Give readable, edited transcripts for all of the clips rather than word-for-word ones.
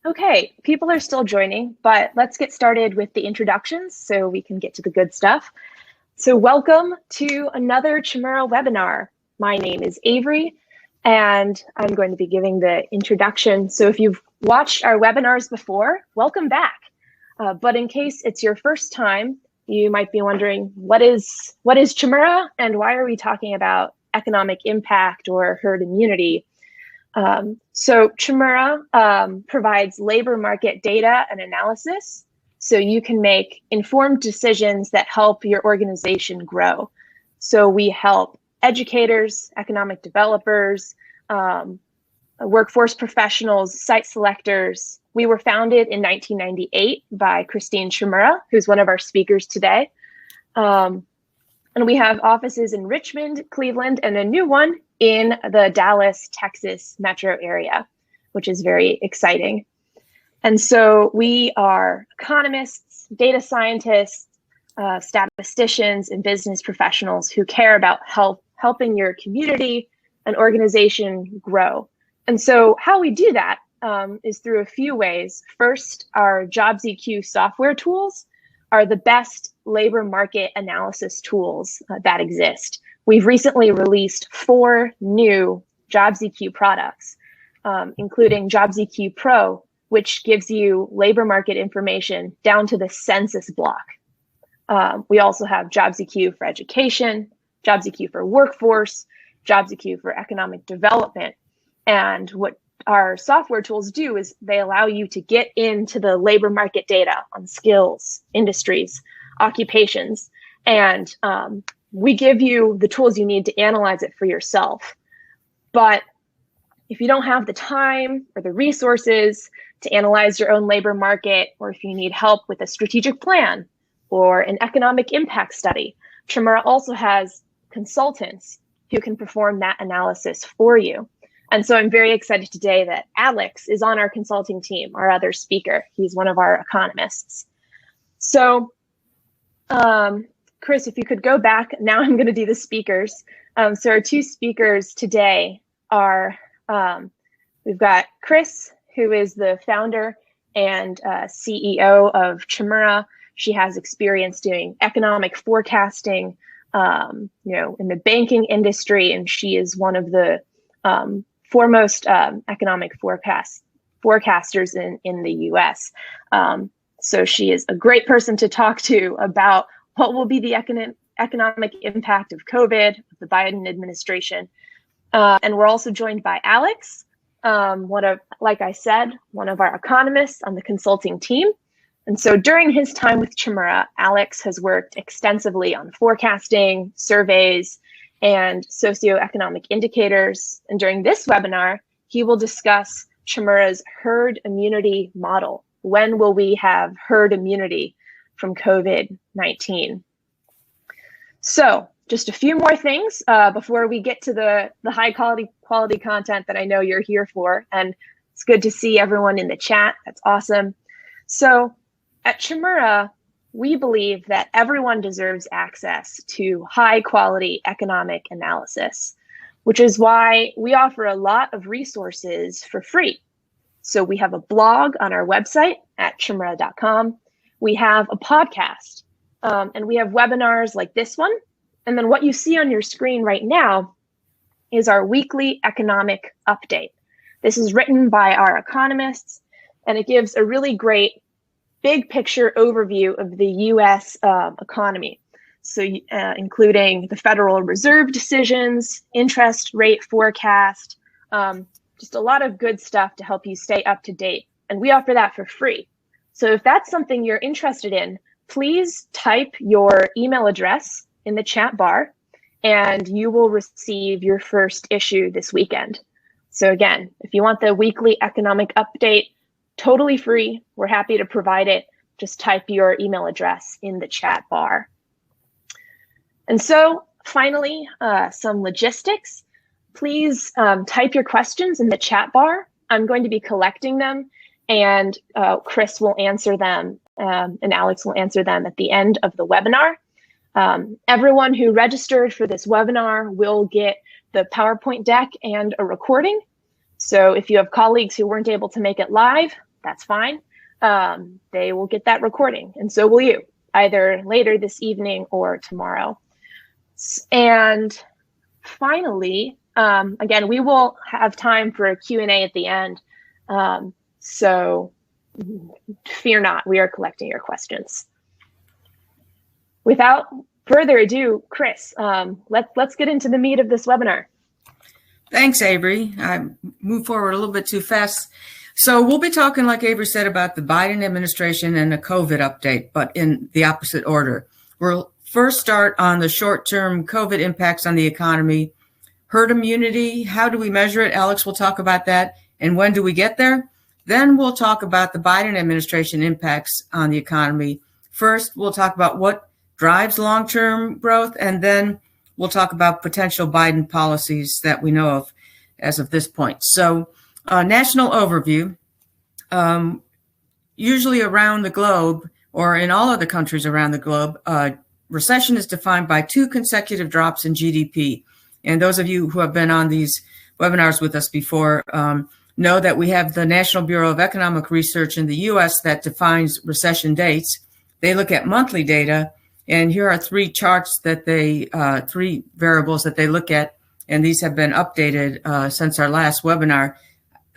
Okay, people are still joining, but let's get started with the introductions so we can get to the good stuff. So welcome to another Chmura webinar. My name is Avery, and I'm going to be giving the introduction. So if you've watched our webinars before, welcome back. But in case it's your first time, you might be wondering, what is Chmura and why are we talking about economic impact or herd immunity? So Chmura provides labor market data and analysis so you can make informed decisions that help your organization grow. So we help educators, economic developers, workforce professionals, site selectors. We were founded in 1998 by Christine Chmura, who's one of our speakers today. And we have offices in Richmond, Cleveland, and a new one in the Dallas, Texas metro area, which is very exciting. And so we are economists, data scientists, statisticians, and business professionals who care about helping your community and organization grow. And so how we do that is through a few ways. First, our JobsEQ software tools are the best labor market analysis tools that exist. We've recently released 4 new JobsEQ products, including JobsEQ Pro, which gives you labor market information down to the census block. We also have JobsEQ for education, JobsEQ for workforce, JobsEQ for economic development. And what our software tools do is they allow you to get into the labor market data on skills, industries, occupations, and we give you the tools you need to analyze it for yourself. But if you don't have the time or the resources to analyze your own labor market, or if you need help with a strategic plan or an economic impact study, Chmura also has consultants who can perform that analysis for you. And so I'm very excited today that Alex is on our consulting team, our other speaker. He's one of our economists. So Chris, if you could go back, now I'm going to do the speakers. So our 2 speakers today are, we've got Chris, who is the founder and CEO of Chmura. She has experience doing economic forecasting, in the banking industry, and she is one of the foremost economic forecasters in the US. So she is a great person to talk to about what will be the economic impact of COVID, the Biden administration. And we're also joined by Alex, like I said, one of our economists on the consulting team. And so during his time with Chmura, Alex has worked extensively on forecasting, surveys, and socioeconomic indicators. And during this webinar, he will discuss Chmura's herd immunity model. When will we have herd immunity from COVID-19? So just a few more things before we get to the high quality content that I know you're here for. And it's good to see everyone in the chat. That's awesome. So at Chmura, we believe that everyone deserves access to high quality economic analysis, which is why we offer a lot of resources for free. So we have a blog on our website at chmura.com. We have a podcast, and we have webinars like this one. And then what you see on your screen right now is our weekly economic update. This is written by our economists, and it gives a really great big picture overview of the US economy. So including the Federal Reserve decisions, interest rate forecast, just a lot of good stuff to help you stay up to date. And we offer that for free. So if that's something you're interested in, please type your email address in the chat bar and you will receive your first issue this weekend. So again, if you want the weekly economic update, totally free, we're happy to provide it. Just type your email address in the chat bar. And so finally, some logistics. Please type your questions in the chat bar. I'm going to be collecting them, and Chris will answer them, and Alex will answer them at the end of the webinar. Everyone who registered for this webinar will get the PowerPoint deck and a recording. So if you have colleagues who weren't able to make it live, that's fine. They will get that recording, and so will you, either later this evening or tomorrow. And finally, again, we will have time for a Q&A at the end. So fear not, we are collecting your questions. Without further ado, Chris, let's get into the meat of this webinar. Thanks, Avery. I moved forward a little bit too fast. So we'll be talking, like Avery said, about the Biden administration and the COVID update, but in the opposite order. We'll first start on the short-term COVID impacts on the economy. Herd immunity, how do we measure it? Alex will talk about that. And when do we get there? Then we'll talk about the Biden administration impacts on the economy. First, we'll talk about what drives long-term growth, and then we'll talk about potential Biden policies that we know of as of this point. So, national overview. Usually around the globe, or in all of the countries around the globe, recession is defined by 2 consecutive drops in GDP. And those of you who have been on these webinars with us before know that we have the National Bureau of Economic Research in the US that defines recession dates. They look at monthly data, and here are 3 charts that 3 variables that they look at, and these have been updated since our last webinar.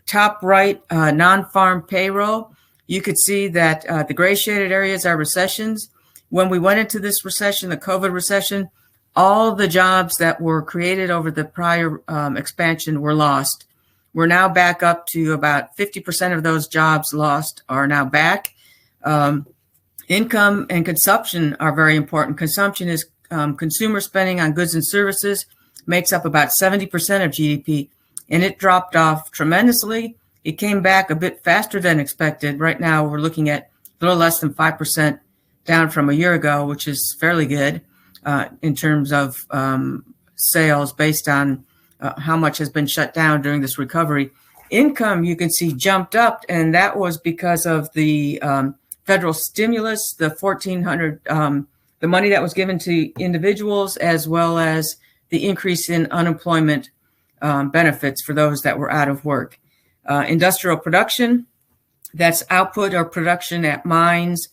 Top right, non-farm payroll. You could see that the gray shaded areas are recessions. When we went into this recession, the COVID recession, all the jobs that were created over the prior expansion were lost. We're now back up to about 50% of those jobs lost are now back. Income and consumption are very important. Consumption is consumer spending on goods and services, makes up about 70% of GDP, and it dropped off tremendously. It came back a bit faster than expected. Right now, we're looking at a little less than 5% down from a year ago, which is fairly good in terms of sales based on how much has been shut down during this recovery. Income, you can see, jumped up, and that was because of the federal stimulus, the $1,400, the money that was given to individuals, as well as the increase in unemployment benefits for those that were out of work. Industrial production, that's output or production at mines,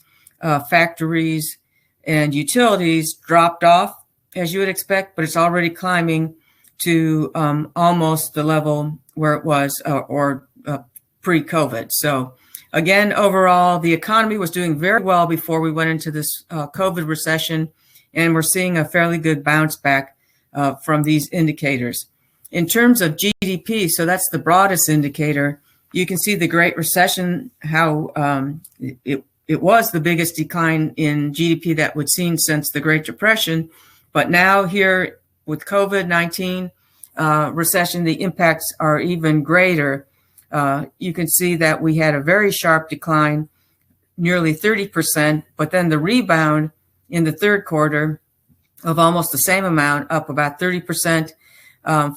factories, and utilities, dropped off, as you would expect, but it's already climbing to almost the level where it was pre-COVID. So again, overall, the economy was doing very well before we went into this COVID recession, and we're seeing a fairly good bounce back from these indicators. In terms of GDP, so that's the broadest indicator, you can see the Great Recession, how it was the biggest decline in GDP that we'd seen since the Great Depression. But now here with COVID-19 recession, the impacts are even greater. You can see that we had a very sharp decline, nearly 30%, but then the rebound in the third quarter of almost the same amount, up about 30%.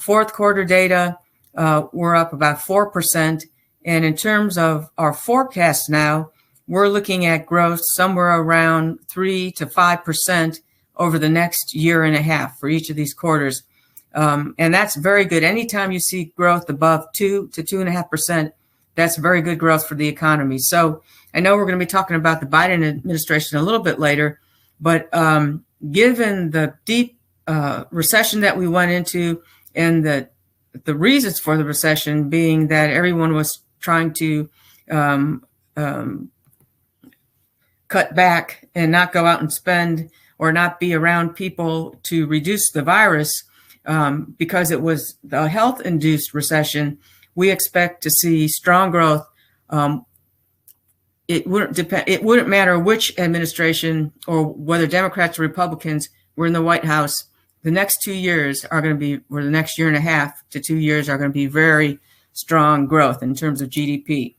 Fourth quarter data, we're up about 4%. And in terms of our forecast now, we're looking at growth somewhere around 3 to 5% over the next year and a half for each of these quarters. And that's very good. Anytime you see growth above 2 to 2.5%, that's very good growth for the economy. So I know we're going to be talking about the Biden administration a little bit later, but given the deep recession that we went into, and the reasons for the recession being that everyone was trying to cut back and not go out and spend or not be around people to reduce the virus, because it was the health-induced recession, we expect to see strong growth. It wouldn't matter which administration or whether Democrats or Republicans were in the White House. The next 2 years are going to be, or the next year and a half to 2 years are going to be very strong growth in terms of GDP.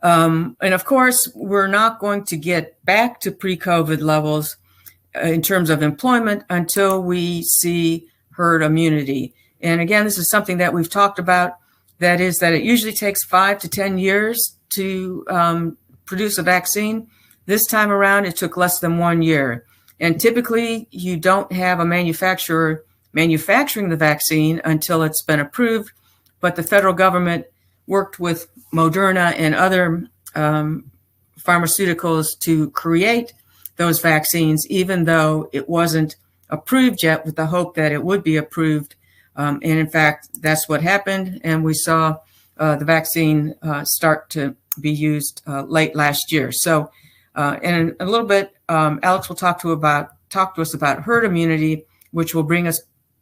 And of course, we're not going to get back to pre-COVID levels in terms of employment until we see herd immunity. And again, this is something that we've talked about. That is that it usually takes 5 to 10 years to produce a vaccine. This time around, it took less than 1 year. And typically, you don't have a manufacturer manufacturing the vaccine until it's been approved. But the federal government worked with Moderna and other pharmaceuticals to create those vaccines, even though it wasn't approved yet, with the hope that it would be approved. And in fact, that's what happened. And we saw the vaccine start to be used late last year. So, and in a little bit, Alex will talk to us about herd immunity, which will bring us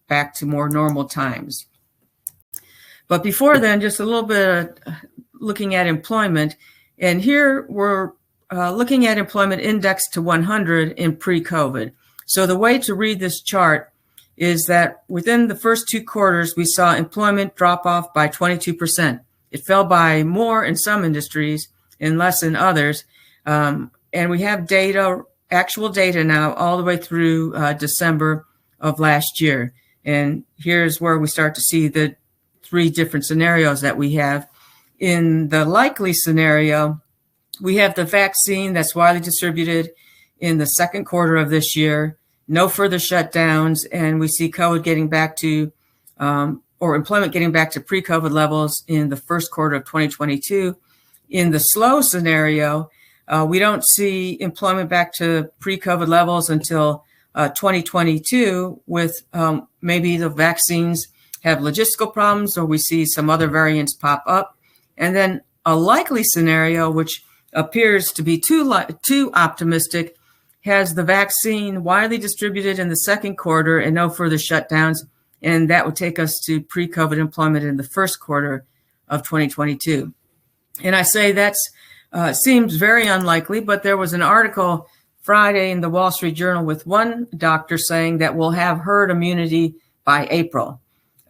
back to more normal times. But before then, just a little bit looking at employment. And here we're looking at employment indexed to 100 in pre-COVID. So the way to read this chart is that within the first 2 quarters, we saw employment drop off by 22%. It fell by more in some industries and less in others. And we have data, actual data now, all the way through December of last year. And here's where we start to see the 3 different scenarios that we have. In the likely scenario, we have the vaccine that's widely distributed in the second quarter of this year, no further shutdowns, and we see COVID getting back to, or employment getting back to pre-COVID levels in the first quarter of 2022. In the slow scenario, we don't see employment back to pre-COVID levels until 2022, with maybe the vaccines have logistical problems, or we see some other variants pop up. And then a likely scenario, which appears to be too optimistic, has the vaccine widely distributed in the second quarter and no further shutdowns. And that would take us to pre-COVID employment in the first quarter of 2022. And I say that's seems very unlikely, but there was an article Friday in the Wall Street Journal with one doctor saying that we'll have herd immunity by April.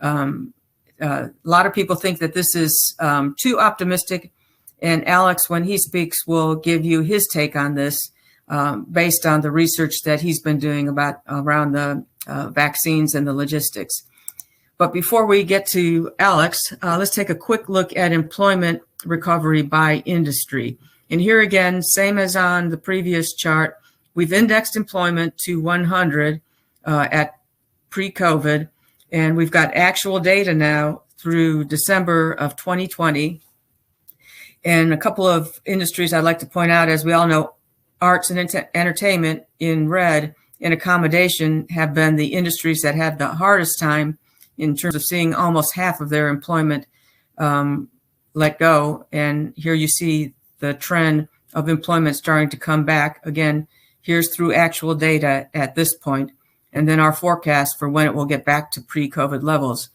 A lot of people think that this is too optimistic, and Alex, when he speaks, will give you his take on this based on the research that he's been doing around the vaccines and the logistics. But before we get to Alex, let's take a quick look at employment recovery by industry. And here again, same as on the previous chart, we've indexed employment to 100 at pre-COVID, and we've got actual data now through December of 2020. And a couple of industries I'd like to point out, as we all know, arts and entertainment in red and accommodation have been the industries that have the hardest time in terms of seeing almost half of their employment let go. And here you see the trend of employment starting to come back. Again, here's through actual data at this point, and then our forecast for when it will get back to pre-COVID levels.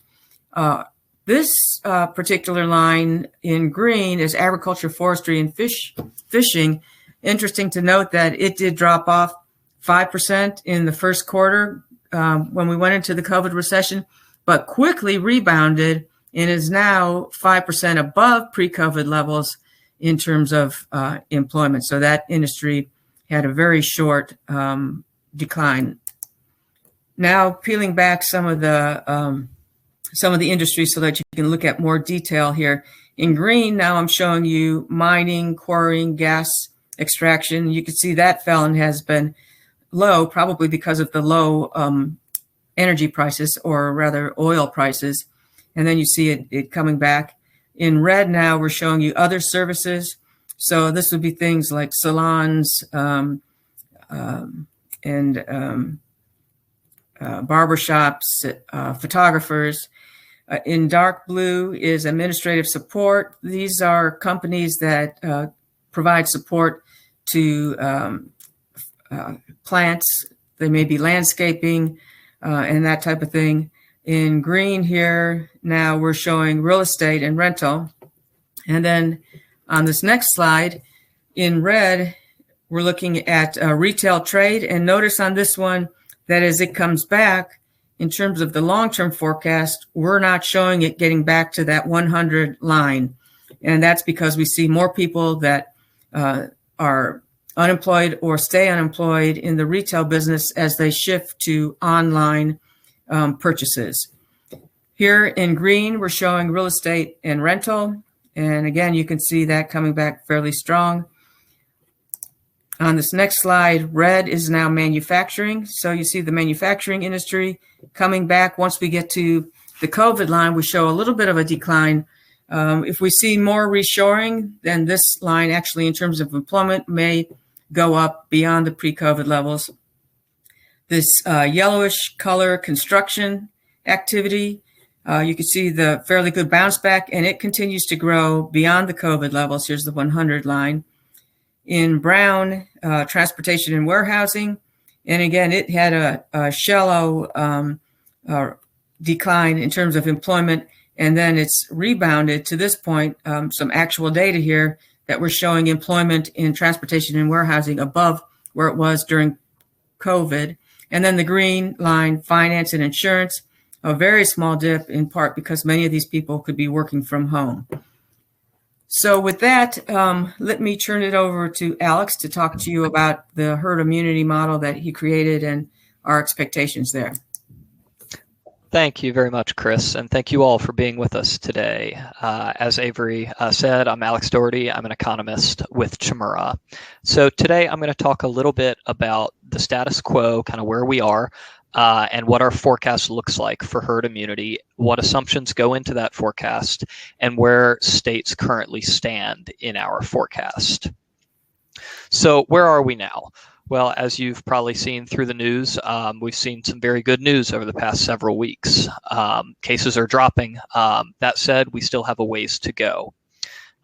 This particular line in green is agriculture, forestry, and fishing. Interesting to note that it did drop off 5% in the first quarter when we went into the COVID recession, but quickly rebounded and is now 5% above pre-COVID levels in terms of employment. So that industry had a very short decline. Now peeling back some of the industries so that you can look at more detail here. In green, now I'm showing you mining, quarrying, gas extraction. You can see that fell and has been low, probably because of the low energy prices, or rather oil prices. And then you see it coming back. In red now, we're showing you other services. So this would be things like salons and barbershops, photographers. In dark blue is administrative support. These are companies that provide support to plants. They may be landscaping and that type of thing. In green here, now we're showing real estate and rental. And then on this next slide, in red, we're looking at retail trade. And notice on this one that as it comes back, in terms of the long-term forecast, we're not showing it getting back to that 100 line. And that's because we see more people that are unemployed or stay unemployed in the retail business as they shift to online purchases. Here in green, we're showing real estate and rental. And again, you can see that coming back fairly strong. On this next slide, red is now manufacturing. So you see the manufacturing industry coming back. Once we get to the COVID line, we show a little bit of a decline If we see more reshoring, then this line actually in terms of employment may go up beyond the pre-COVID levels. This yellowish color construction activity, you can see the fairly good bounce back, and it continues to grow beyond the COVID levels. Here's the 100 line. In brown, transportation and warehousing, and again, it had a shallow decline in terms of employment, and then it's rebounded to this point. Some actual data here that we're showing employment in transportation and warehousing above where it was during COVID. And then the green line, finance and insurance, a very small dip in part because many of these people could be working from home. So with that, let me turn it over to Alex to talk to you about the herd immunity model that he created and our expectations there. Thank you very much, Chris, and thank you all for being with us today. As Avery said, I'm Alex Doherty. I'm an economist with Chmura. So today I'm going to talk a little bit about the status quo, kind of where we are, and what our forecast looks like for herd immunity, what assumptions go into that forecast, and where states currently stand in our forecast. So where are we now? Well, as you've probably seen through the news, we've seen some very good news over the past several weeks. Cases are dropping. That said, we still have a ways to go.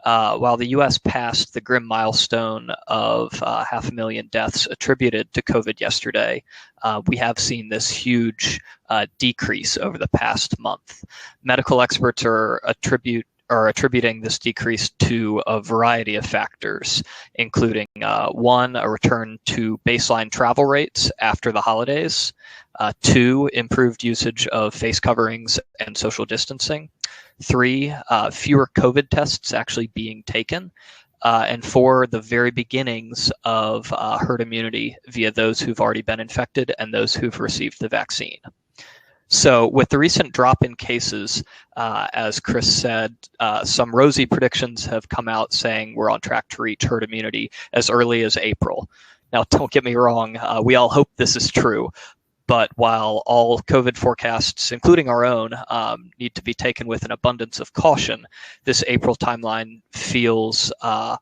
While the U.S. passed the grim milestone of 500,000 deaths attributed to COVID yesterday, we have seen this huge decrease over the past month. Medical experts are attributing this decrease to a variety of factors, including one, a return to baseline travel rates after the holidays, two, improved usage of face coverings and social distancing, three, fewer COVID tests actually being taken, and four, the very beginnings of herd immunity via those who've already been infected and those who've received the vaccine. So with the recent drop in cases, as Chris said, some rosy predictions have come out saying we're on track to reach herd immunity as early as April. Now, don't get me wrong, we all hope this is true. But while all COVID forecasts, including our own, need to be taken with an abundance of caution, this April timeline feels a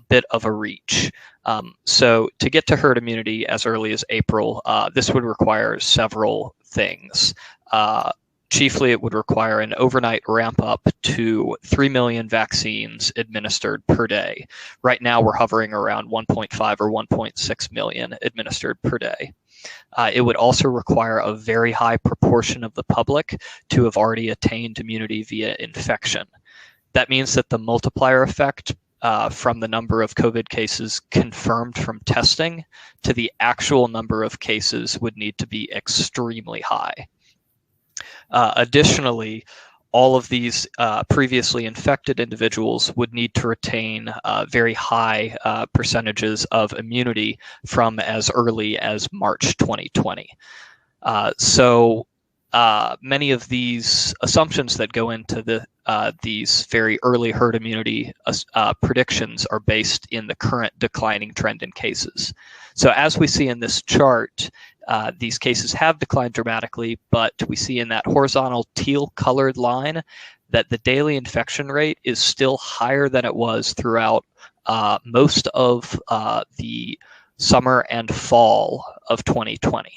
bit of a reach. So to get to herd immunity as early as April, this would require several things. Chiefly, it would require an overnight ramp up to 3 million vaccines administered per day. Right now, we're hovering around 1.5 or 1.6 million administered per day. It would also require a very high proportion of the public to have already attained immunity via infection. That means that the multiplier effect from the number of COVID cases confirmed from testing to the actual number of cases would need to be extremely high. Additionally, all of these previously infected individuals would need to retain very high percentages of immunity from as early as March 2020. So many of these assumptions that go into these very early herd immunity predictions are based in the current declining trend in cases. So as we see in this chart, these cases have declined dramatically, but we see in that horizontal teal colored line that the daily infection rate is still higher than it was throughout most of the summer and fall of 2020.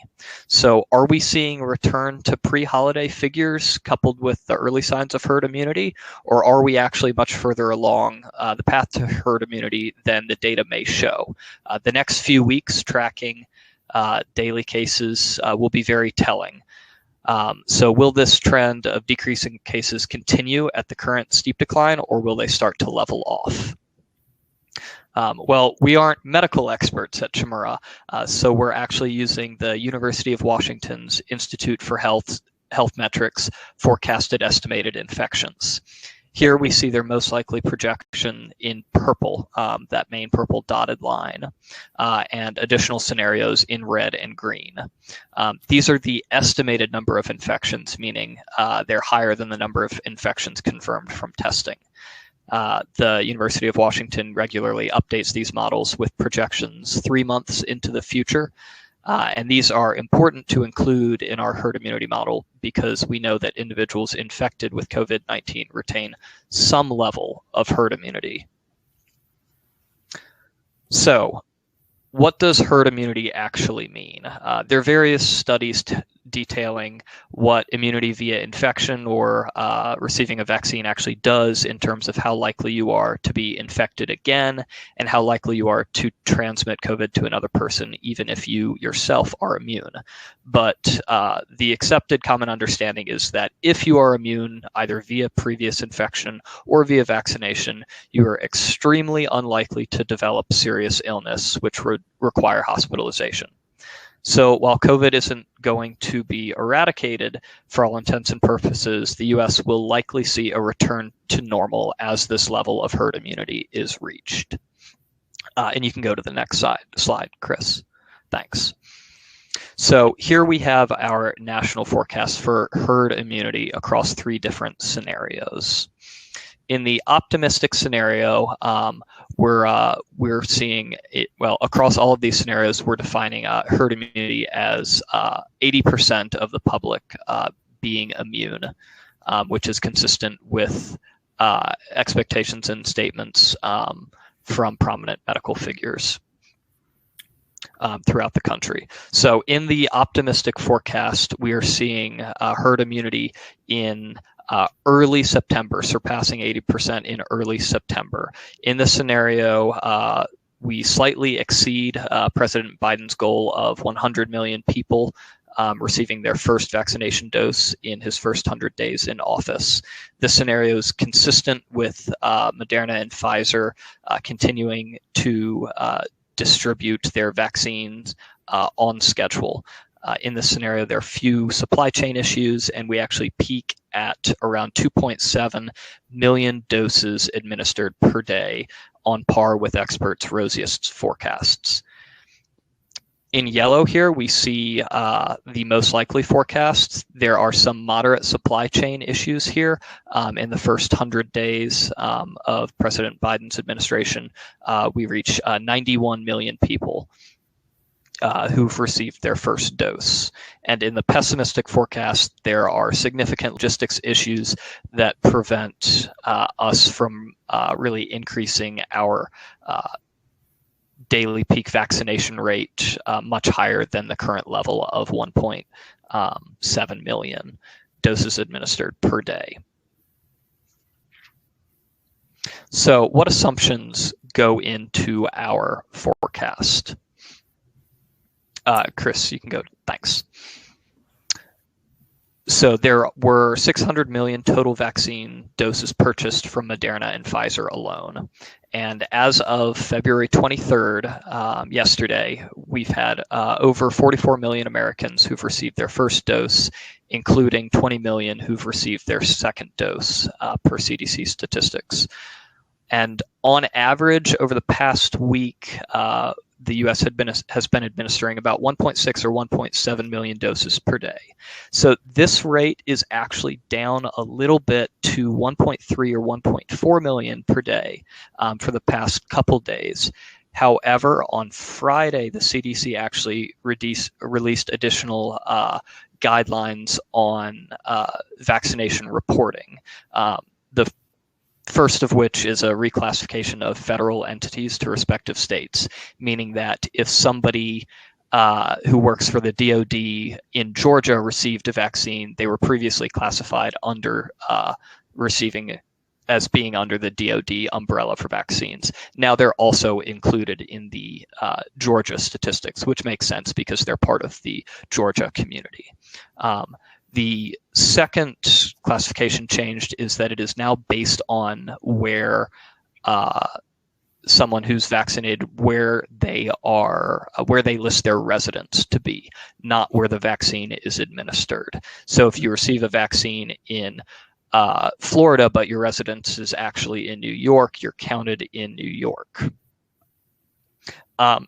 So are we seeing a return to pre-holiday figures coupled with the early signs of herd immunity, or are we actually much further along the path to herd immunity than the data may show? The next few weeks tracking daily cases will be very telling. So will this trend of decreasing cases continue at the current steep decline, or will they start to level off? Well, we aren't medical experts at Chmura, so we're actually using the University of Washington's Institute for Health Metrics forecasted estimated infections. Here we see their most likely projection in purple, that main purple dotted line, and additional scenarios in red and green. These are the estimated number of infections, meaning they're higher than the number of infections confirmed from testing. The University of Washington regularly updates these models with projections 3 months into the future. And these are important to include in our herd immunity model because we know that individuals infected with COVID-19 retain some level of herd immunity. So, what does herd immunity actually mean? There are various studies detailing what immunity via infection or receiving a vaccine actually does in terms of how likely you are to be infected again and how likely you are to transmit COVID to another person, even if you yourself are immune. But the accepted common understanding is that if you are immune, either via previous infection or via vaccination, you are extremely unlikely to develop serious illness, which would require hospitalization. So while COVID isn't going to be eradicated for all intents and purposes, the US will likely see a return to normal as this level of herd immunity is reached. And you can go to the next slide, Chris. Thanks. So here we have our national forecast for herd immunity across 3 different scenarios. In the optimistic scenario, we're seeing it, well, across all of these scenarios, we're defining herd immunity as 80% of the public being immune, which is consistent with expectations and statements from prominent medical figures throughout the country. So in the optimistic forecast, we are seeing herd immunity in early September, surpassing 80% in early September. In this scenario, we slightly exceed President Biden's goal of 100 million people receiving their first vaccination dose in his first 100 days in office. This scenario is consistent with Moderna and Pfizer continuing to distribute their vaccines on schedule. In this scenario, there are few supply chain issues, and we actually peak at around 2.7 million doses administered per day, on par with experts' rosiest forecasts. In yellow here, we see the most likely forecasts. There are some moderate supply chain issues here. In the first 100 days of President Biden's administration, we reach 91 million people who've received their first dose. And in the pessimistic forecast, there are significant logistics issues that prevent us from really increasing our daily peak vaccination rate much higher than the current level of 1.7 million doses administered per day. So what assumptions go into our forecast? Chris, you can go. Thanks. So there were 600 million total vaccine doses purchased from Moderna and Pfizer alone. And as of February 23rd, yesterday, we've had over 44 million Americans who've received their first dose, including 20 million who've received their second dose per CDC statistics. And on average, over the past week, the U.S. has been administering about 1.6 or 1.7 million doses per day. So this rate is actually down a little bit to 1.3 or 1.4 million per day for the past couple days. However, on Friday, the CDC actually released additional guidelines on vaccination reporting. The first of which is a reclassification of federal entities to respective states, meaning that if somebody who works for the DoD in Georgia received a vaccine, they were previously classified under as being under the DoD umbrella for vaccines. Now they're also included in the Georgia statistics, which makes sense because they're part of the Georgia community. The second classification changed is that it is now based on where someone who's vaccinated, where they list their residence to be, not where the vaccine is administered. So if you receive a vaccine in Florida, but your residence is actually in New York, you're counted in New York.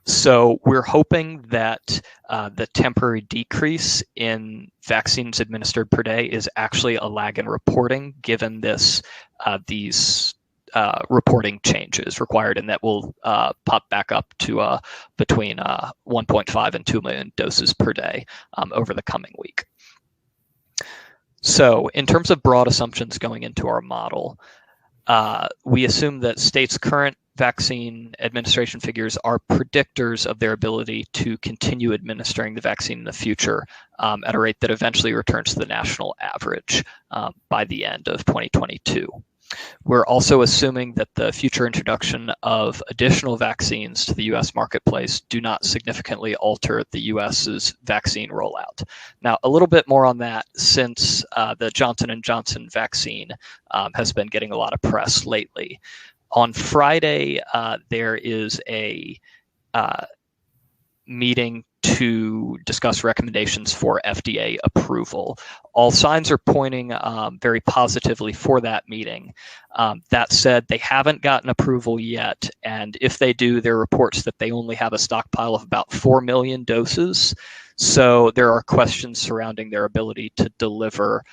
So we're hoping that the temporary decrease in vaccines administered per day is actually a lag in reporting, given these reporting changes required, and that will pop back up to between 1.5 and 2 million doses per day over the coming week. So in terms of broad assumptions going into our model, we assume that states' current vaccine administration figures are predictors of their ability to continue administering the vaccine in the future at a rate that eventually returns to the national average by the end of 2022. We're also assuming that the future introduction of additional vaccines to the U.S. marketplace do not significantly alter the U.S.'s vaccine rollout. Now, a little bit more on that, since the Johnson & Johnson vaccine has been getting a lot of press lately. On Friday, there is a meeting to discuss recommendations for FDA approval. All signs are pointing very positively for that meeting. That said, they haven't gotten approval yet, and if they do, there are reports that they only have a stockpile of about 4 million doses. So there are questions surrounding their ability to deliver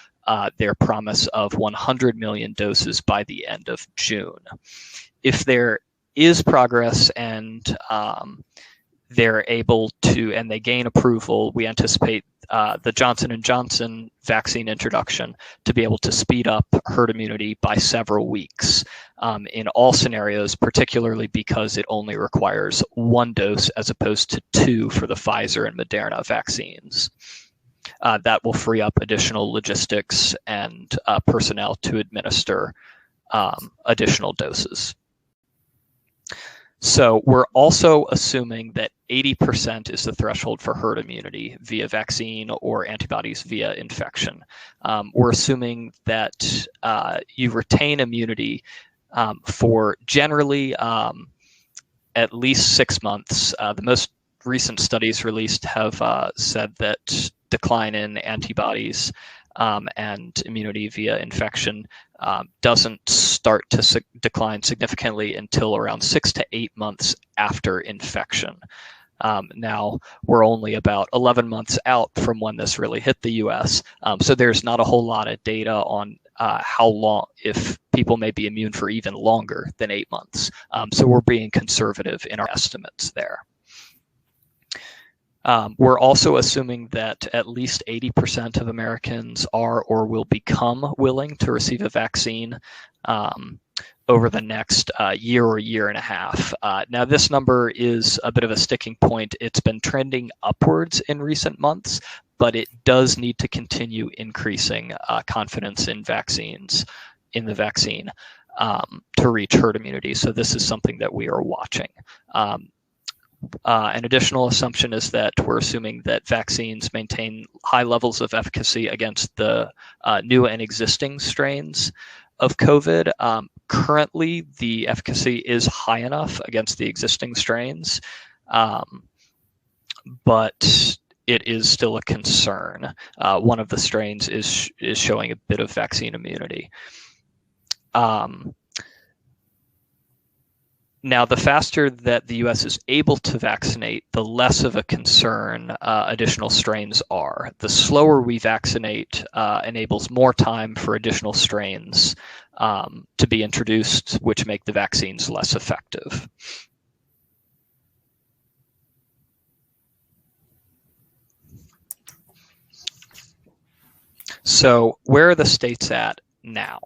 their promise of 100 million doses by the end of June. If there is progress and they're able to, and they gain approval, we anticipate the Johnson & Johnson vaccine introduction to be able to speed up herd immunity by several weeks in all scenarios, particularly because it only requires 1 dose as opposed to 2 for the Pfizer and Moderna vaccines. That will free up additional logistics and personnel to administer additional doses. So we're also assuming that 80% is the threshold for herd immunity via vaccine or antibodies via infection. We're assuming that you retain immunity for generally at least 6 months. The most recent studies released have said that decline in antibodies and immunity via infection doesn't start to decline significantly until around 6 to 8 months after infection. Now, we're only about 11 months out from when this really hit the US, so there's not a whole lot of data on how long, if people may be immune for even longer than 8 months. So we're being conservative in our estimates there. We're also assuming that at least 80% of Americans are or will become willing to receive a vaccine over the next year or year and a half. Now, this number is a bit of a sticking point. It's been trending upwards in recent months, but it does need to continue increasing confidence in vaccines, in the vaccine, to reach herd immunity. So this is something that we are watching. An additional assumption is that we're assuming that vaccines maintain high levels of efficacy against the new and existing strains of COVID. Currently, the efficacy is high enough against the existing strains, but it is still a concern. One of the strains is showing a bit of vaccine immunity. Now, the faster that the U.S. is able to vaccinate, the less of a concern additional strains are. The slower we vaccinate enables more time for additional strains to be introduced, which make the vaccines less effective. So where are the states at now?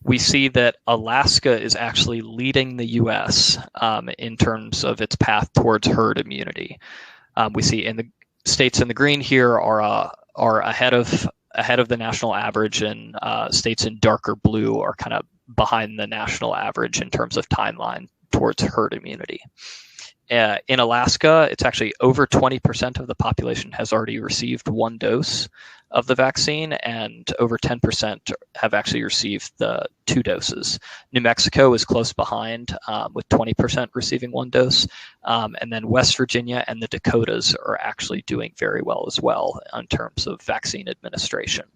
We see that Alaska is actually leading the U.S. In terms of its path towards herd immunity. We see in the states in the green here are ahead of the national average, and states in darker blue are kind of behind the national average in terms of timeline towards herd immunity. In Alaska, it's actually over 20% of the population has already received 1 dose of the vaccine, and over 10% have actually received the 2 doses. New Mexico is close behind with 20% receiving 1 dose, and then West Virginia and the Dakotas are actually doing very well as well in terms of vaccine administration.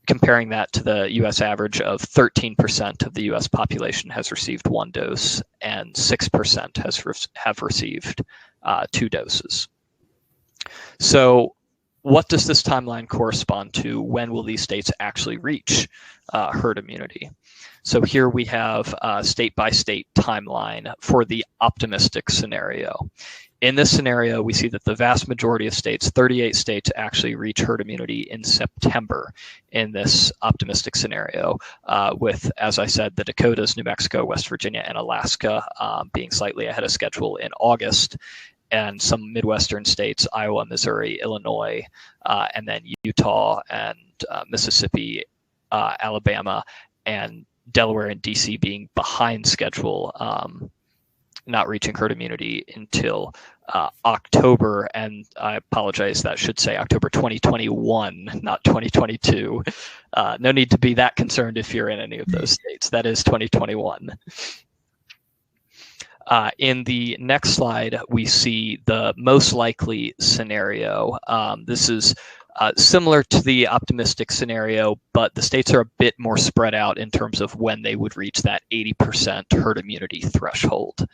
Comparing that to the U.S. average of 13% of the U.S. population has received 1 dose, and 6% have received 2 doses. So what does this timeline correspond to? When will these states actually reach herd immunity? So here we have a state-by-state timeline for the optimistic scenario. In this scenario, we see that the vast majority of states, 38 states, actually reach herd immunity in September in this optimistic scenario, with, as I said, the Dakotas, New Mexico, West Virginia, and Alaska being slightly ahead of schedule in August, and some Midwestern states, Iowa, Missouri, Illinois, and then Utah and Mississippi, Alabama, and Delaware and DC being behind schedule, not reaching herd immunity until October, and I apologize, that should say October 2021, not 2022. No need to be that concerned if you're in any of those states. That is 2021. In the next slide, we see the most likely scenario. This is similar to the optimistic scenario, but the states are a bit more spread out in terms of when they would reach that 80% herd immunity threshold.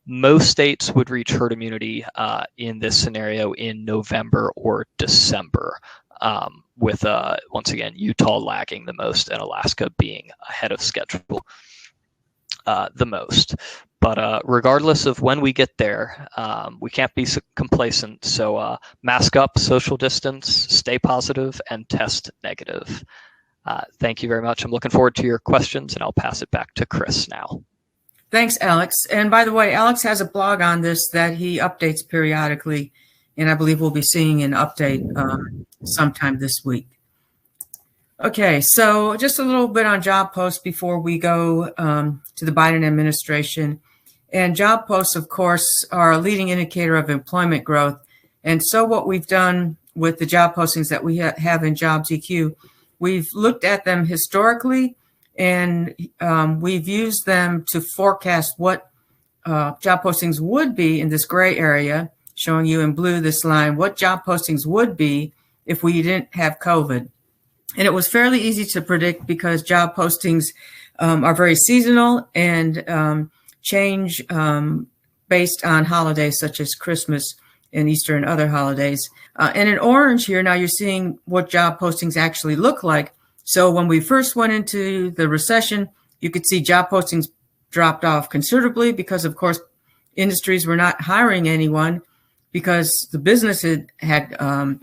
Most states would reach herd immunity in this scenario in November or December, with, once again, Utah lagging the most and Alaska being ahead of schedule the most. But regardless of when we get there, we can't be complacent. So mask up, social distance, stay positive, and test negative. Thank you very much. I'm looking forward to your questions, and I'll pass it back to Chris now. Thanks, Alex. And by the way, Alex has a blog on this that he updates periodically, and I believe we'll be seeing an update sometime this week. Okay, so just a little bit on job posts before we go to the Biden administration. And job posts, of course, are a leading indicator of employment growth. And so what we've done with the job postings that we have in Jobs EQ, we've looked at them historically, and we've used them to forecast what job postings would be in this gray area, showing you in blue this line, what job postings would be if we didn't have COVID. And it was fairly easy to predict because job postings are very seasonal and change based on holidays such as Christmas and Easter and other holidays. And in orange here, now you're seeing what job postings actually look like. So when we first went into the recession, you could see job postings dropped off considerably because, of course, industries were not hiring anyone because the business had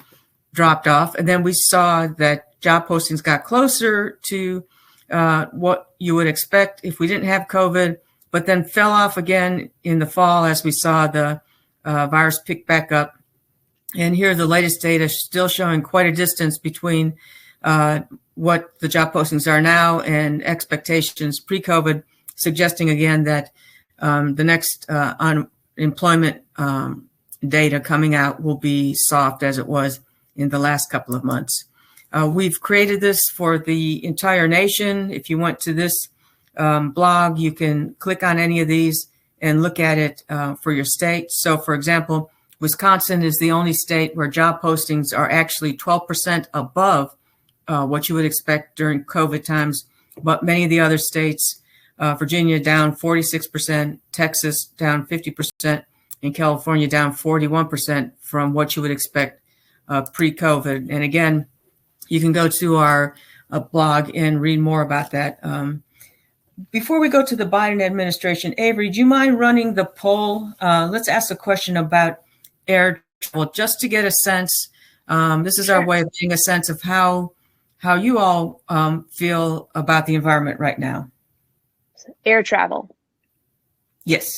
dropped off. And then we saw that job postings got closer to what you would expect if we didn't have COVID, but then fell off again in the fall as we saw the virus pick back up. And here the latest data still showing quite a distance between what the job postings are now and expectations pre-COVID, suggesting again that the next unemployment data coming out will be soft as it was in the last couple of months. We've created this for the entire nation. If you went to this blog, you can click on any of these and look at it for your state. So, for example, Wisconsin is the only state where job postings are actually 12% above what you would expect during COVID times. But many of the other states, Virginia down 46%, Texas down 50%, and California down 41% from what you would expect pre-COVID. And again, you can go to our blog and read more about that. Before we go to the Biden administration, Avery, do you mind running the poll? Let's ask a question about air travel just to get a sense. This is our way of getting a sense of how you all feel about the environment right now. Air travel. Yes.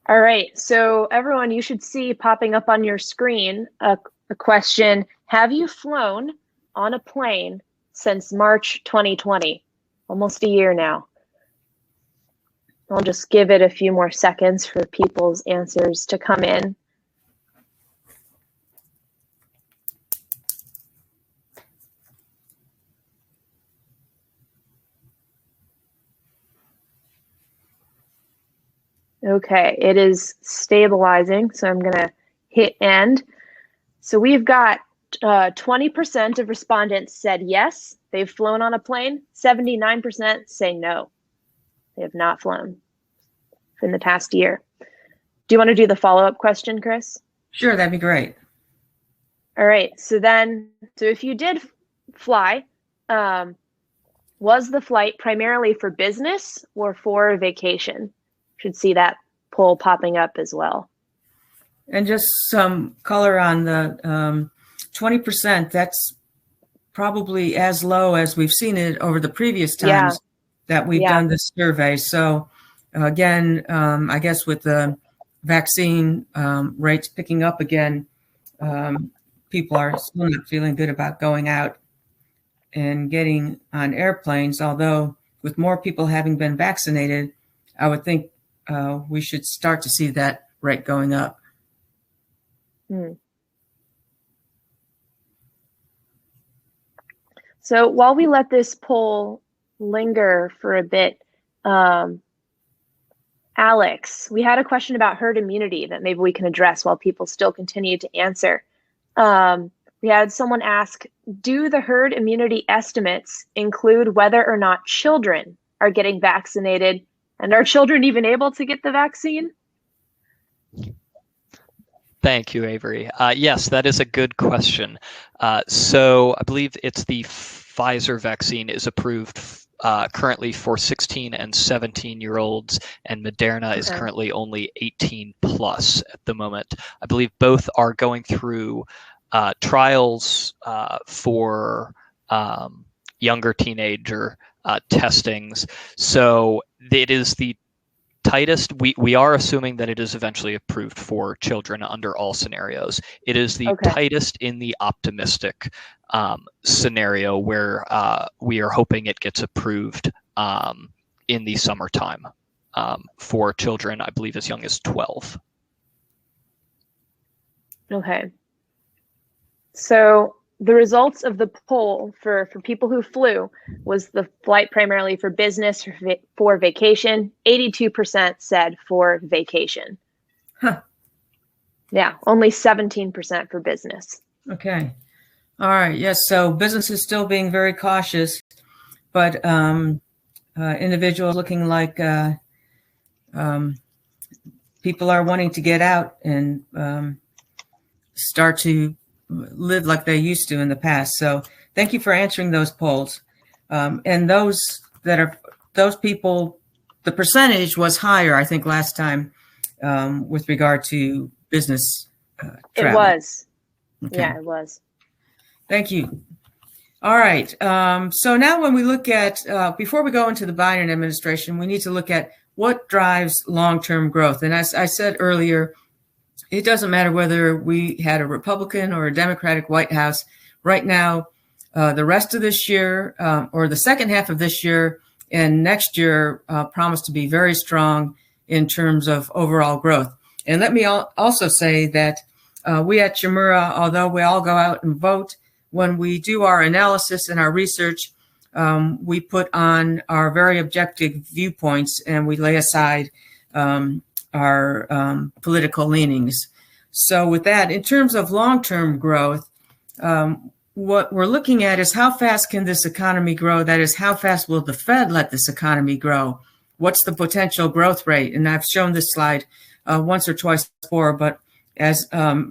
All right. So everyone, you should see popping up on your screen a question. Have you flown on a plane since March 2020? Almost a year now. I'll just give it a few more seconds for people's answers to come in. Okay, it is stabilizing, so I'm going to hit end. So we've got 20% of respondents said yes, they've flown on a plane. 79% say no, they have not flown in the past year. Do you want to do the follow-up question, Chris? Sure, that'd be great. All right. So if you did fly, was the flight primarily for business or for vacation? Should see that poll popping up as well. And just some color on the 20%, that's probably as low as we've seen it over the previous times that we've done this survey. So again, I guess with the vaccine rates picking up again, people are still not feeling good about going out and getting on airplanes, although with more people having been vaccinated, I would think we should start to see that rate going up. So while we let this poll linger for a bit, Alex, we had a question about herd immunity that maybe we can address while people still continue to answer. We had someone ask, do the herd immunity estimates include whether or not children are getting vaccinated? And are children even able to get the vaccine? Thank you, Avery. Yes, that is a good question. So I believe it's the Pfizer vaccine is approved currently for 16 and 17-year-olds, and Moderna is currently only 18 plus at the moment. I believe both are going through trials for younger teenager testings. So it is the tightest. We are assuming that it is eventually approved for children under all scenarios. It is the tightest in the optimistic scenario where we are hoping it gets approved in the summertime for children, I believe, as young as 12. Okay. So the results of the poll for people who flew was the flight primarily for business or for vacation. 82% said for vacation. Huh. Yeah, only 17% for business. Okay. All right. Yes. So business is still being very cautious, but individuals looking like people are wanting to get out and start to live like they used to in the past. So thank you for answering those polls. And those people, the percentage was higher, I think, last time with regard to business travel. It was. Okay. Yeah, it was. Thank you. All right. So now when we look at, before we go into the Biden administration, we need to look at what drives long-term growth. And as I said earlier, it doesn't matter whether we had a Republican or a Democratic White House. Right now, the rest of this year or the second half of this year and next year promise to be very strong in terms of overall growth. And let me also say that we at Chmura, although we all go out and vote, when we do our analysis and our research, we put on our very objective viewpoints and we lay aside our political leanings. So with that, in terms of long-term growth, what we're looking at is how fast can this economy grow? That is, how fast will the Fed let this economy grow? What's the potential growth rate? And I've shown this slide once or twice before, but as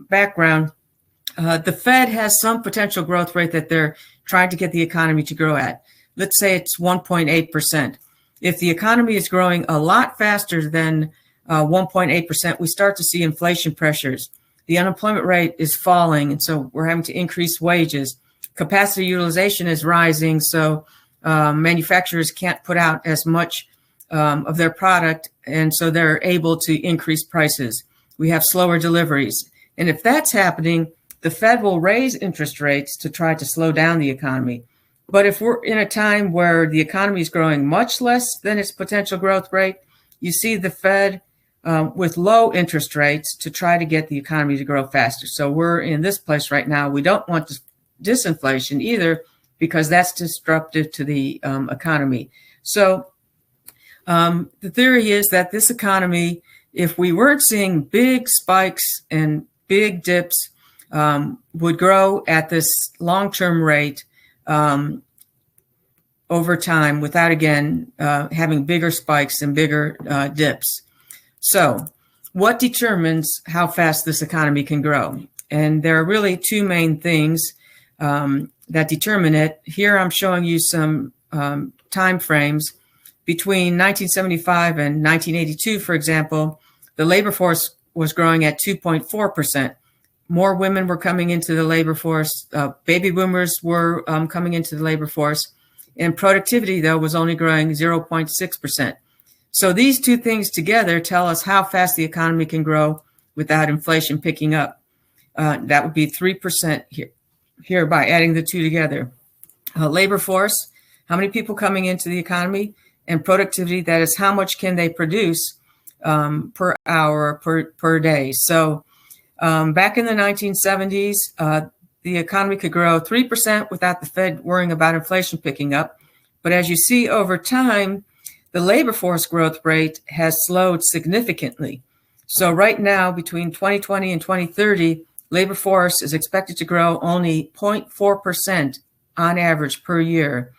background, the Fed has some potential growth rate that they're trying to get the economy to grow at. Let's say it's 1.8%. If the economy is growing a lot faster than 1.8%, we start to see inflation pressures. The unemployment rate is falling, and so we're having to increase wages. Capacity utilization is rising, so manufacturers can't put out as much of their product, and so they're able to increase prices. We have slower deliveries. And if that's happening, the Fed will raise interest rates to try to slow down the economy. But if we're in a time where the economy is growing much less than its potential growth rate, you see the Fed with low interest rates to try to get the economy to grow faster. So we're in this place right now. We don't want disinflation either, because that's disruptive to the economy. So the theory is that this economy, if we weren't seeing big spikes and big dips, would grow at this long-term rate over time without, again, having bigger spikes and bigger dips. So what determines how fast this economy can grow? And there are really two main things that determine it. Here I'm showing you some time frames. Between 1975 and 1982, for example, the labor force was growing at 2.4%. More women were coming into the labor force. Baby boomers were coming into the labor force. And productivity, though, was only growing 0.6%. So these two things together tell us how fast the economy can grow without inflation picking up. That would be 3% here by adding the two together. Labor force, how many people coming into the economy, and productivity, that is how much can they produce per hour, per day. So back in the 1970s, the economy could grow 3% without the Fed worrying about inflation picking up. But as you see over time, the labor force growth rate has slowed significantly. So right now, between 2020 and 2030, labor force is expected to grow only 0.4% on average per year.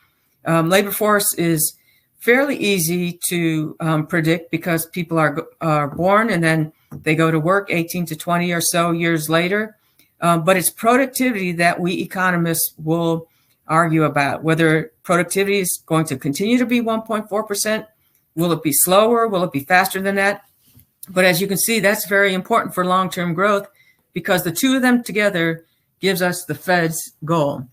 Labor force is fairly easy to predict because people are born and then they go to work 18 to 20 or so years later. But it's productivity that we economists will argue about, whether productivity is going to continue to be 1.4%. Will it be slower? Will it be faster than that? But as you can see, that's very important for long-term growth because the two of them together gives us the Fed's goal.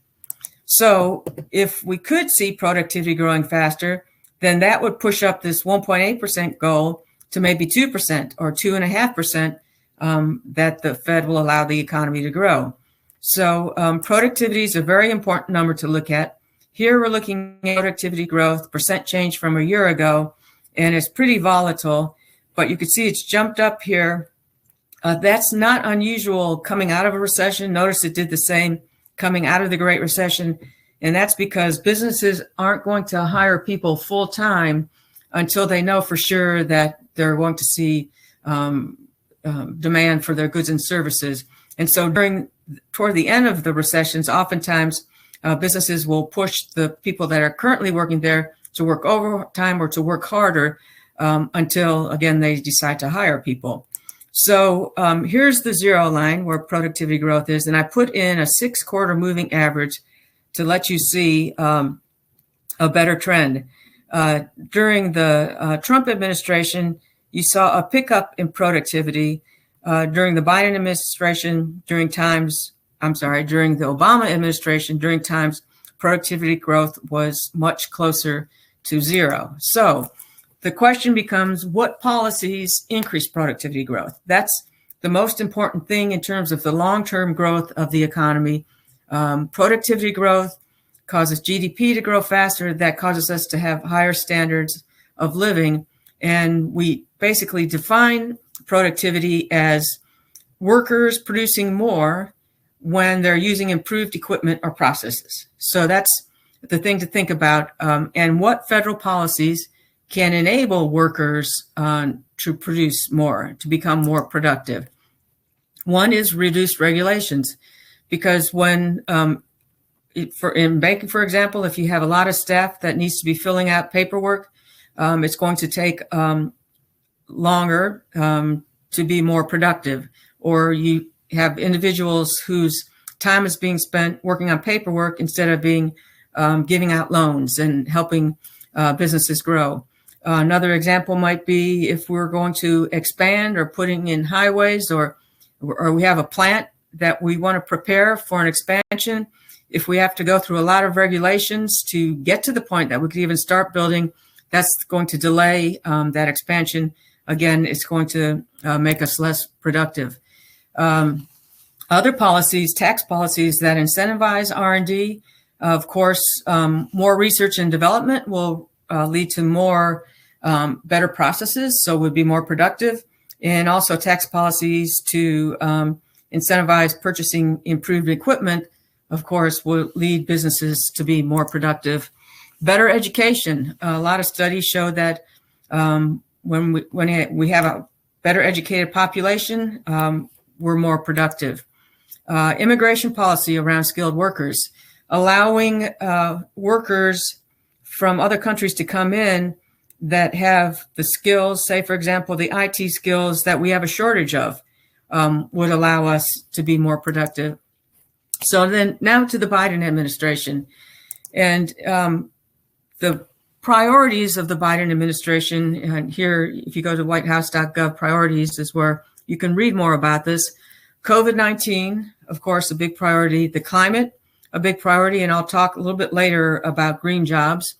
So if we could see productivity growing faster, then that would push up this 1.8% goal to maybe 2% or 2.5% that the Fed will allow the economy to grow. So productivity is a very important number to look at. Here we're looking at productivity growth, percent change from a year ago, and it's pretty volatile, but you can see it's jumped up here. That's not unusual coming out of a recession. Notice it did the same coming out of the Great Recession. And that's because businesses aren't going to hire people full time until they know for sure that they're going to see demand for their goods and services. And so toward the end of the recessions, oftentimes businesses will push the people that are currently working there to work overtime or to work harder until, again, they decide to hire people. So here's the zero line where productivity growth is. And I put in a 6-quarter moving average to let you see a better trend. During the Trump administration, you saw a pickup in productivity. During the Biden administration, during the Obama administration, during times productivity growth was much closer to zero. So the question becomes, what policies increase productivity growth? That's the most important thing in terms of the long-term growth of the economy. Productivity growth causes GDP to grow faster. That causes us to have higher standards of living. And we basically define productivity as workers producing more when they're using improved equipment or processes. So that's the thing to think about. And what federal policies can enable workers to produce more, to become more productive. One is reduced regulations, because when in banking, for example, if you have a lot of staff that needs to be filling out paperwork, it's going to take longer to be more productive. Or you have individuals whose time is being spent working on paperwork instead of being giving out loans and helping businesses grow. Another example might be if we're going to expand or putting in highways, or we have a plant that we want to prepare for an expansion. If we have to go through a lot of regulations to get to the point that we could even start building, that's going to delay that expansion. Again, it's going to make us less productive. Other policies, tax policies that incentivize R&D, of course, more research and development will lead to more better processes, so we'd be more productive. And also tax policies to incentivize purchasing improved equipment, of course, will lead businesses to be more productive. Better education. A lot of studies show that when we have a better educated population, we're more productive. Immigration policy around skilled workers, allowing workers from other countries to come in that have the skills, say, for example, the IT skills that we have a shortage of. would allow us to be more productive. So then now to the Biden administration. And the priorities of the Biden administration, and here, if you go to whitehouse.gov, priorities is where you can read more about this. COVID-19, of course, a big priority. The climate, a big priority. And I'll talk a little bit later about green jobs,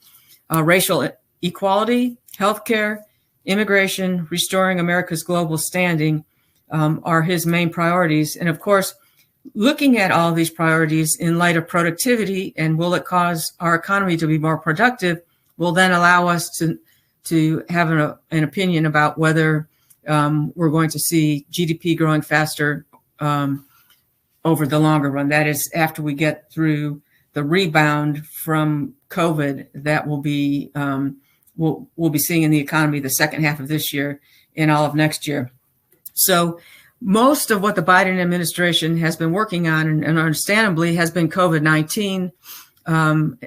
racial equality, healthcare, immigration, restoring America's global standing are his main priorities. And of course, looking at all these priorities in light of productivity and will it cause our economy to be more productive will then allow us to have an opinion about whether we're going to see GDP growing faster over the longer run. That is, after we get through the rebound from COVID that we'll be seeing in the economy the second half of this year and all of next year. So most of what the Biden administration has been working on, and understandably, has been COVID-19.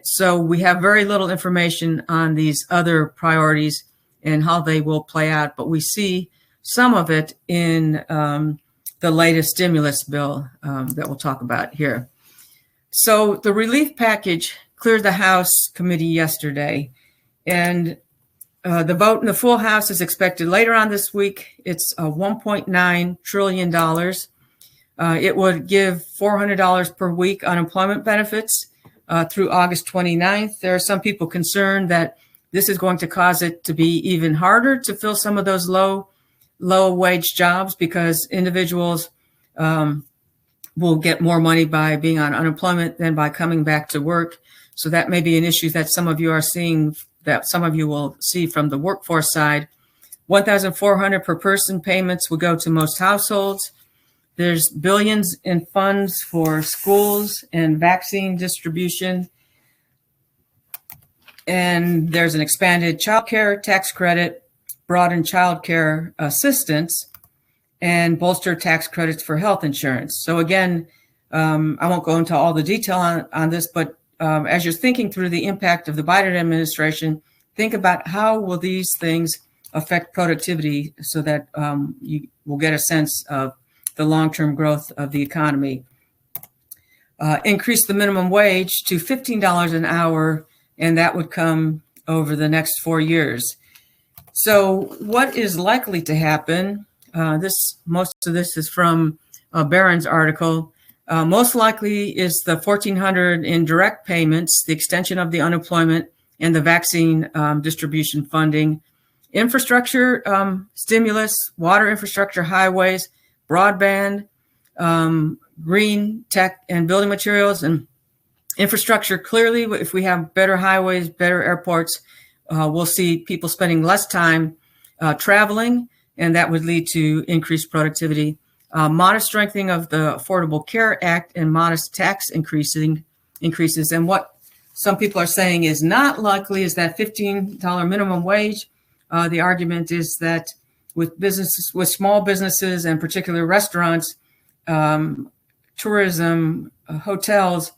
So we have very little information on these other priorities and how they will play out. But we see some of it in the latest stimulus bill that we'll talk about here. So the relief package cleared the House committee yesterday, and the vote in the full House is expected later on this week. It's $1.9 trillion. It would give $400 per week unemployment benefits through August 29th. There are some people concerned that this is going to cause it to be even harder to fill some of those low wage jobs because individuals will get more money by being on unemployment than by coming back to work. So that may be an issue that some of you are seeing, that some of you will see from the workforce side. $1,400 per person payments would go to most households. There's billions in funds for schools and vaccine distribution. And there's an expanded child care tax credit, broadened child care assistance, and bolster tax credits for health insurance. So again, I won't go into all the detail on this, but as you're thinking through the impact of the Biden administration, think about how will these things affect productivity so that you will get a sense of the long-term growth of the economy. Increase the minimum wage to $15 an hour, and that would come over the next 4 years. So what is likely to happen? Most of this is from Barron's article. Most likely is the $1,400 in direct payments, the extension of the unemployment, and the vaccine distribution funding, infrastructure stimulus, water infrastructure, highways, broadband, green tech and building materials, and infrastructure. Clearly, if we have better highways, better airports, we'll see people spending less time traveling, and that would lead to increased productivity. Modest strengthening of the Affordable Care Act and modest tax increases. And what some people are saying is not likely is that $15 minimum wage. The argument is that with businesses, with small businesses and particular restaurants, tourism, hotels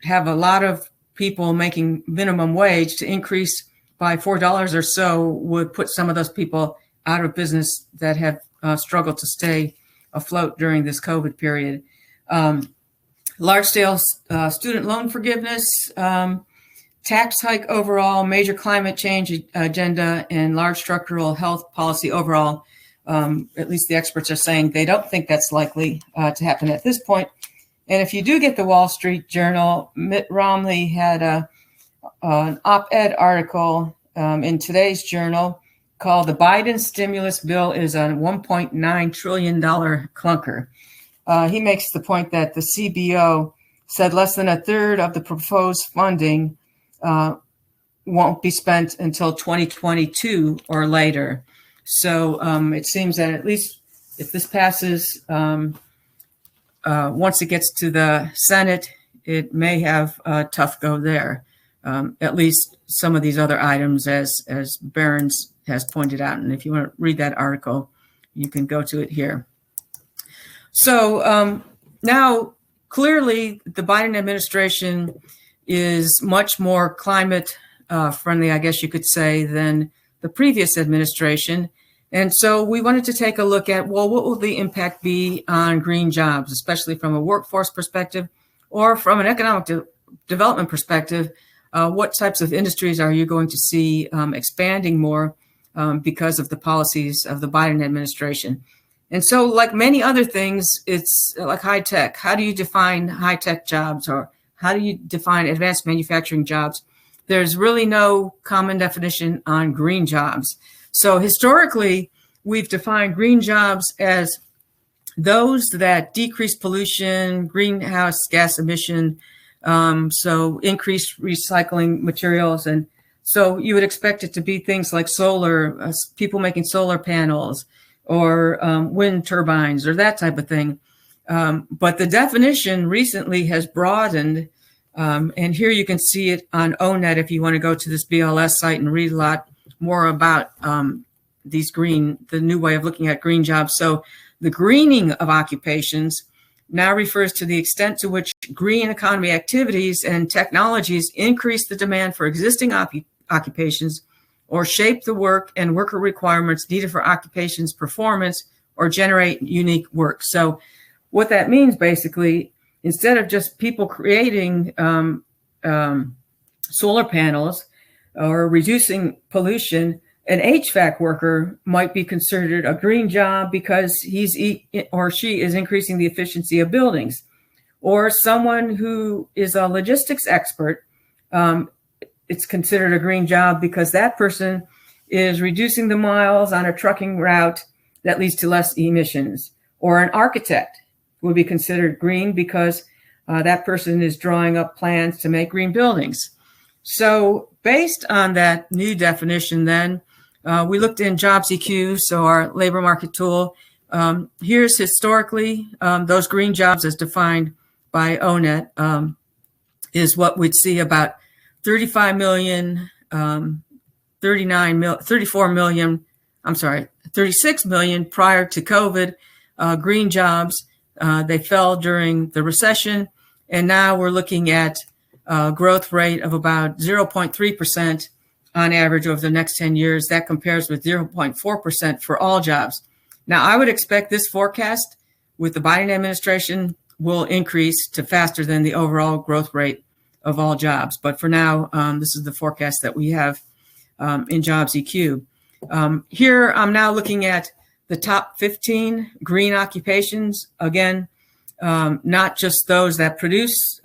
have a lot of people making minimum wage. To increase by $4 or so would put some of those people out of business that have struggled to stay afloat during this COVID period. Large-scale student loan forgiveness, tax hike overall, major climate change agenda, and large structural health policy overall. At least the experts are saying they don't think that's likely to happen at this point. And if you do get the Wall Street Journal, Mitt Romney had an op-ed article in today's journal called "The Biden Stimulus Bill is a $1.9 trillion clunker." He makes the point that the CBO said less than a third of the proposed funding won't be spent until 2022 or later. So it seems that at least if this passes, once it gets to the Senate, it may have a tough go there. At least some of these other items, as Barron's has pointed out. And if you want to read that article, you can go to it here. So now, clearly, the Biden administration is much more climate friendly, I guess you could say, than the previous administration. And so we wanted to take a look at, well, what will the impact be on green jobs, especially from a workforce perspective or from an economic development perspective? What types of industries are you going to see expanding more because of the policies of the Biden administration? And so, like many other things, it's like high tech. How do you define high tech jobs, or how do you define advanced manufacturing jobs? There's really no common definition on green jobs. So historically, we've defined green jobs as those that decrease pollution, greenhouse gas emission, so increased recycling materials. And so you would expect it to be things like solar, people making solar panels, or wind turbines, or that type of thing. But the definition recently has broadened. And here you can see it on ONET if you want to go to this BLS site and read a lot more about the new way of looking at green jobs. So the greening of occupations now refers to the extent to which green economy activities and technologies increase the demand for existing occupations or shape the work and worker requirements needed for occupations' performance or generate unique work. So what that means basically, instead of just people creating solar panels or reducing pollution, an HVAC worker might be considered a green job because he or she is increasing the efficiency of buildings. Or someone who is a logistics expert, it's considered a green job because that person is reducing the miles on a trucking route that leads to less emissions. Or an architect would be considered green because that person is drawing up plans to make green buildings. So based on that new definition, then, we looked in Jobs EQ, so our labor market tool. Here's historically those green jobs as defined by ONET is what we'd see about 35 million, 36 million prior to COVID green jobs. They fell during the recession, and now we're looking at a growth rate of about 0.3% on average over the next 10 years. That compares with 0.4% for all jobs. Now, I would expect this forecast with the Biden administration will increase to faster than the overall growth rate of all jobs. But for now, this is the forecast that we have in Jobs EQ. Here, I'm now looking at the top 15 green occupations. Again, not just those that produce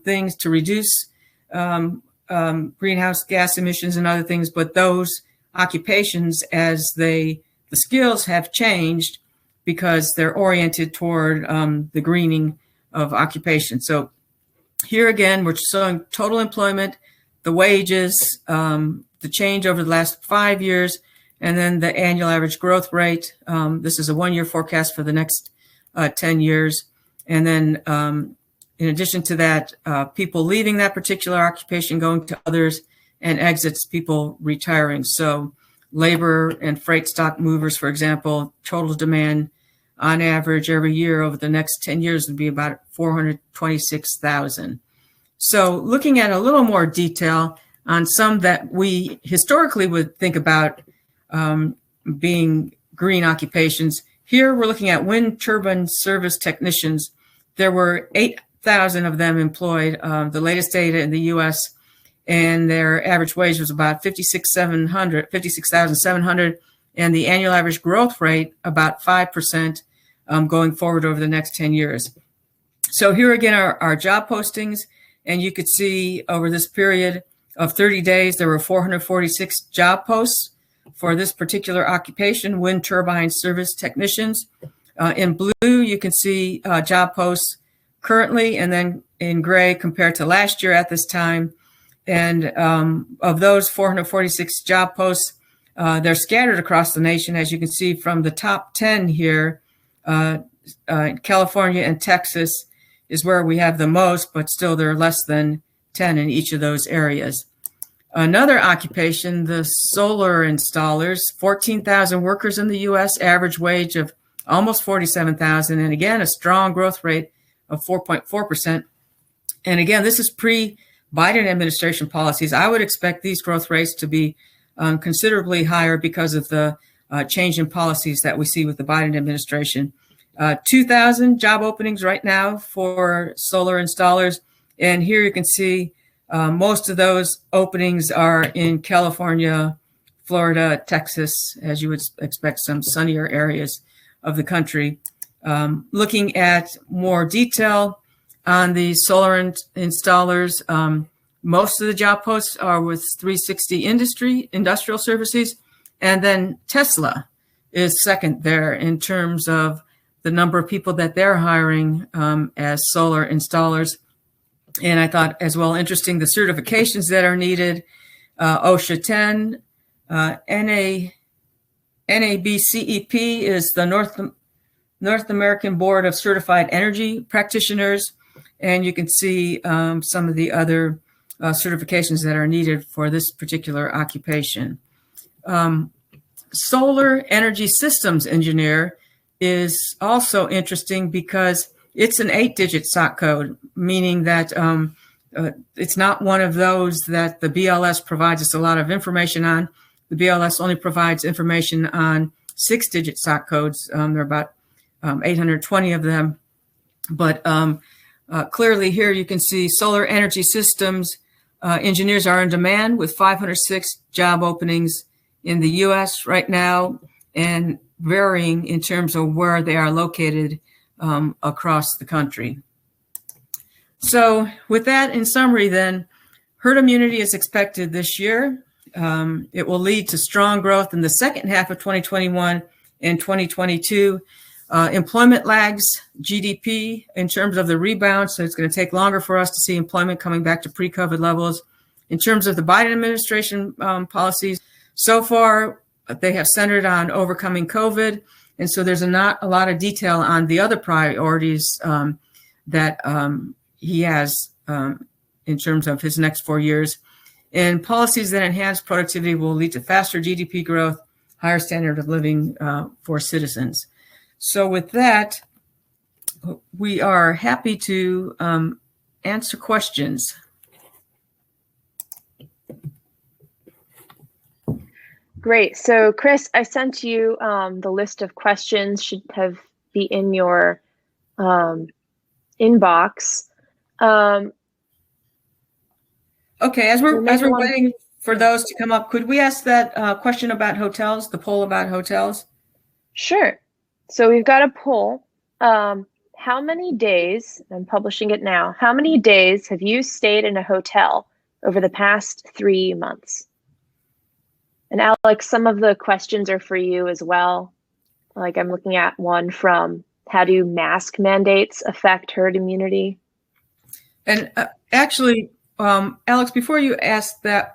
things to reduce greenhouse gas emissions and other things, but those occupations as the skills have changed because they're oriented toward the greening of occupation. So here again, we're showing total employment, the wages, the change over the last 5 years, and then the annual average growth rate. This is a 1-year forecast for the next 10 years. And then in addition to that, people leaving that particular occupation, going to others, and exits, people retiring. So labor and freight stock movers, for example, total demand on average every year over the next 10 years would be about 426,000. So looking at a little more detail on some that we historically would think about being green occupations. Here we're looking at wind turbine service technicians. There were 8,000 of them employed, the latest data in the US, and their average wage was about $56,700, and the annual average growth rate about 5% going forward over the next 10 years. So here again are our job postings, and you could see over this period of 30 days, there were 446 job posts for this particular occupation, wind turbine service technicians. In blue, you can see job posts currently, and then in gray compared to last year at this time. And of those 446 job posts, they're scattered across the nation, as you can see from the top 10 here. California and Texas is where we have the most, but still there are less than 10 in each of those areas. Another occupation, the solar installers, 14,000 workers in the U.S., average wage of almost 47,000, and again, a strong growth rate of 4.4%. And again, this is pre-Biden administration policies. I would expect these growth rates to be considerably higher because of the change in policies that we see with the Biden administration. 2,000 job openings right now for solar installers. And here you can see most of those openings are in California, Florida, Texas, as you would expect, some sunnier areas of the country. Looking at more detail on the solar installers, most of the job posts are with 360 industrial services, and then Tesla is second there in terms of the number of people that they're hiring as solar installers. And I thought as well interesting the certifications that are needed. OSHA 10, NABCEP is the North American Board of Certified Energy Practitioners, and you can see some of the other certifications that are needed for this particular occupation. Solar Energy Systems Engineer is also interesting because it's an 8-digit SOC code, meaning that it's not one of those that the BLS provides us a lot of information on. The BLS only provides information on 6-digit SOC codes. There are about 820 of them. But clearly here you can see solar energy systems engineers are in demand with 506 job openings in the US right now, and varying in terms of where they are located across the country. So with that in summary then, herd immunity is expected this year. It will lead to strong growth in the second half of 2021 and 2022. Employment lags GDP in terms of the rebound, so it's going to take longer for us to see employment coming back to pre-COVID levels. In terms of the Biden administration policies, so far they have centered on overcoming COVID, and so there's not a lot of detail on the other priorities that he has in terms of his next 4 years. And policies that enhance productivity will lead to faster GDP growth, higher standard of living for citizens. So with that, we are happy to answer questions. Great. So Chris, I sent you the list of questions, should be in your inbox. Okay, as we're waiting for those to come up, could we ask that question about hotels, the poll about hotels? Sure. So we've got a poll. How many days, I'm publishing it now, how many days have you stayed in a hotel over the past 3 months? And Alex, some of the questions are for you as well. Like I'm looking at one from, how do mask mandates affect herd immunity? And actually, Alex, before you answer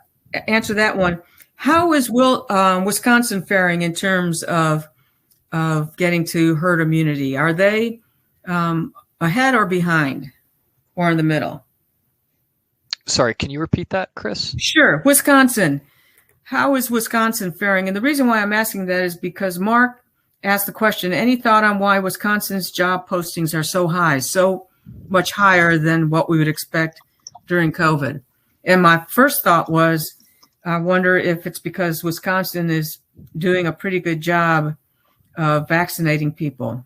that one, how is Wisconsin faring in terms of getting to herd immunity? Are they ahead or behind, or in the middle? Sorry, can you repeat that, Chris? Sure. Wisconsin. How is Wisconsin faring? And the reason why I'm asking that is because Mark asked the question, any thought on why Wisconsin's job postings are so high, so much higher than what we would expect during COVID? And my first thought was, I wonder if it's because Wisconsin is doing a pretty good job of vaccinating people.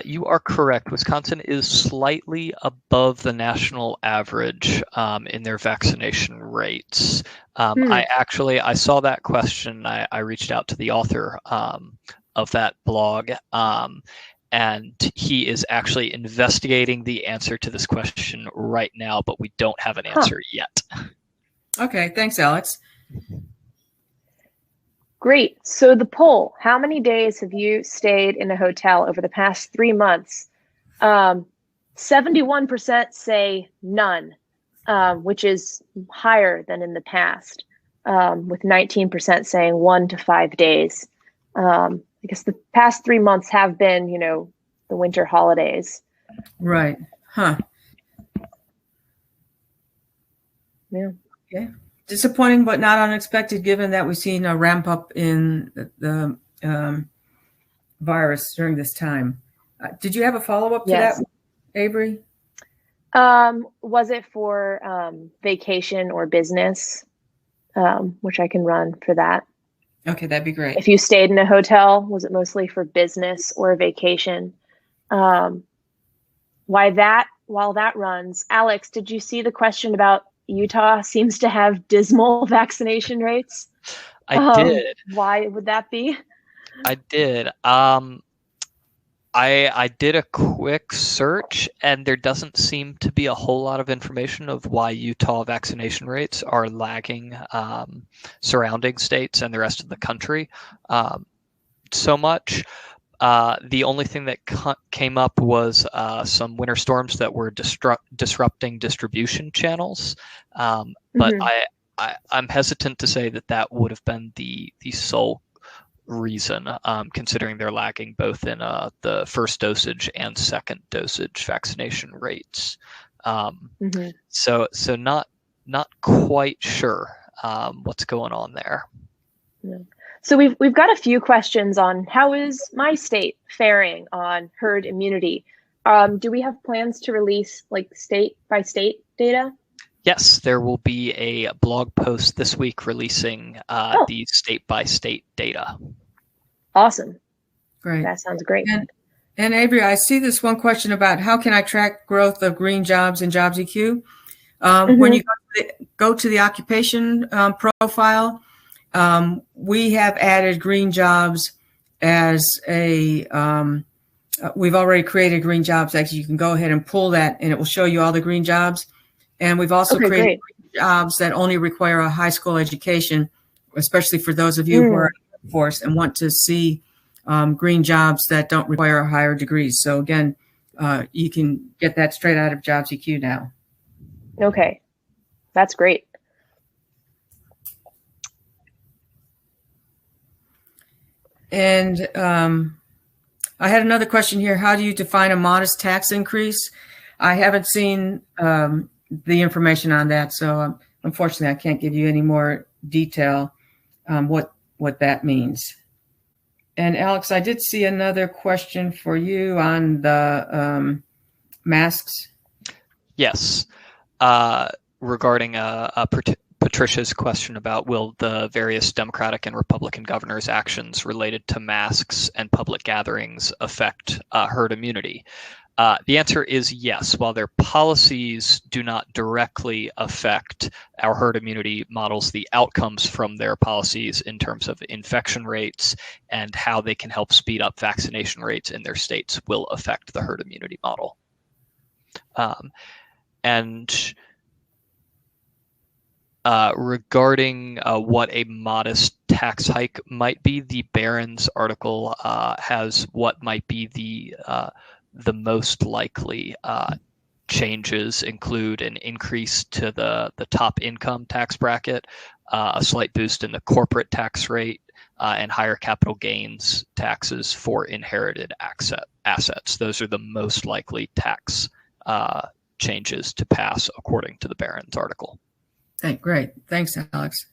You are correct. Wisconsin is slightly above the national average in their vaccination rates. I saw that question. I reached out to the author of that blog, and he is actually investigating the answer to this question right now, but we don't have an answer yet. Okay, thanks, Alex. Great. So the poll, how many days have you stayed in a hotel over the past 3 months? 71% say none, which is higher than in the past, with 19% saying 1 to 5 days. I guess the past 3 months have been, the winter holidays. Right. Huh. Yeah. Okay. Disappointing, but not unexpected, given that we've seen a ramp up in the virus during this time. Did you have a follow-up to that, Avery? Was it for vacation or business? which I can run for that. Okay, that'd be great. If you stayed in a hotel, was it mostly for business or vacation? While that runs, Alex, did you see the question about Utah seems to have dismal vaccination rates? I did. Why would that be? I did. I did a quick search, and there doesn't seem to be a whole lot of information of why Utah vaccination rates are lagging surrounding states and the rest of the country so much. The only thing that came up was some winter storms that were disrupting distribution channels, but I'm hesitant to say that would have been the sole reason, considering they're lagging both in the first dosage and second dosage vaccination rates. So not quite sure what's going on there. Yeah. So we've got a few questions on how is my state faring on herd immunity. Do we have plans to release like state by state data? Yes, there will be a blog post this week releasing the state-by-state data. Awesome. Great. That sounds great. And Avery, I see this one question about how can I track growth of green jobs in Jobs EQ? When you go to the occupation profile, we have added green jobs as a, we've already created green jobs. Actually, you can go ahead and pull that and it will show you all the green jobs. And we've also created jobs that only require a high school education, especially for those of you who are in the workforce and want to see green jobs that don't require higher degrees. So again, you can get that straight out of Jobs EQ now. Okay, that's great. And I had another question here. How do you define a modest tax increase? I haven't seen the information on that, so unfortunately, I can't give you any more detail what that means. And Alex, I did see another question for you on the masks. Yes, regarding Patricia's question about will the various Democratic and Republican governors' actions related to masks and public gatherings affect herd immunity? The answer is yes. While their policies do not directly affect our herd immunity models, the outcomes from their policies in terms of infection rates and how they can help speed up vaccination rates in their states will affect the herd immunity model. Regarding what a modest tax hike might be, the Barron's article has what might be the most likely changes include an increase to the top income tax bracket, a slight boost in the corporate tax rate, and higher capital gains taxes for inherited assets. Those are the most likely tax changes to pass according to the Barron's article. Great. Thanks, Alex.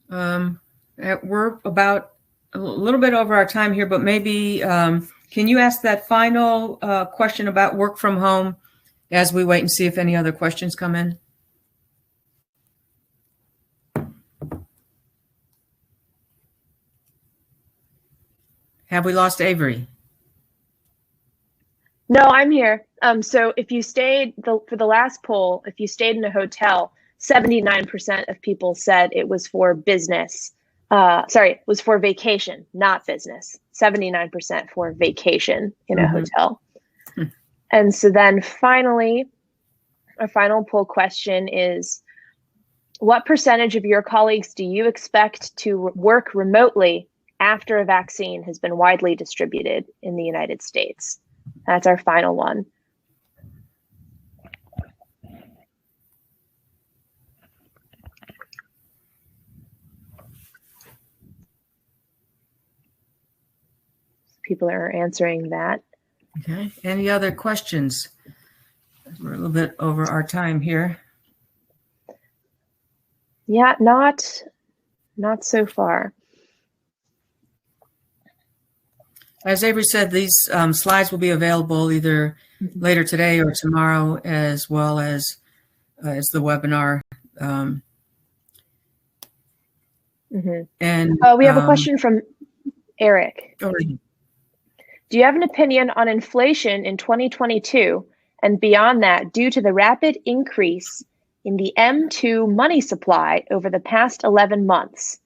We're about a little bit over our time here, but maybe can you ask that final question about work from home as we wait and see if any other questions come in? Have we lost Avery? No, I'm here. So if you stayed for the last poll, if you stayed in a hotel, 79% of people said it was for business. Was for vacation, not business. 79% for vacation in a hotel. And so then finally, our final poll question is, what percentage of your colleagues do you expect to work remotely after a vaccine has been widely distributed in the United States? That's our final one. People are answering that. Okay. Any other questions? We're a little bit over our time here. Yeah, not so far. As Avery said, these slides will be available either later today or tomorrow, as well as is the webinar. And we have a question from Eric. Go ahead. Do you have an opinion on inflation in 2022 and beyond that due to the rapid increase in the M2 money supply over the past 11 months?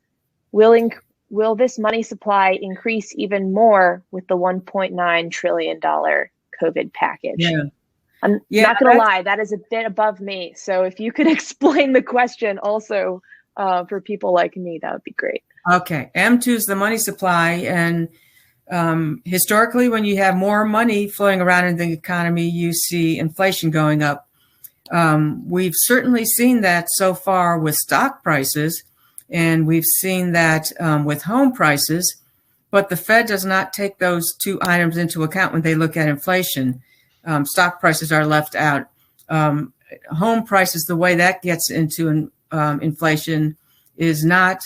Will this money supply increase even more with the $1.9 trillion COVID package? Yeah. I'm not going to lie, that is a bit above me. So if you could explain the question also for people like me, that would be great. Okay. M2 is the money supply. And historically, when you have more money flowing around in the economy, you see inflation going up. We've certainly seen that so far with stock prices, and we've seen that with home prices, but the Fed does not take those two items into account when they look at inflation. Stock prices are left out. Home prices, the way that gets into inflation is not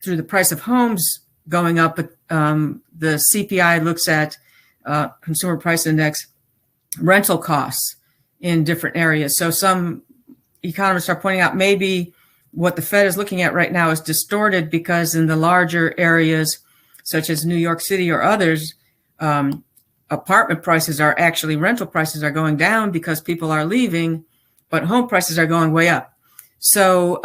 through the price of homes going up, but the CPI looks at Consumer Price Index rental costs in different areas. So some economists are pointing out maybe what the Fed is looking at right now is distorted because in the larger areas, such as New York City or others, apartment prices are actually, rental prices are going down because people are leaving, but home prices are going way up. So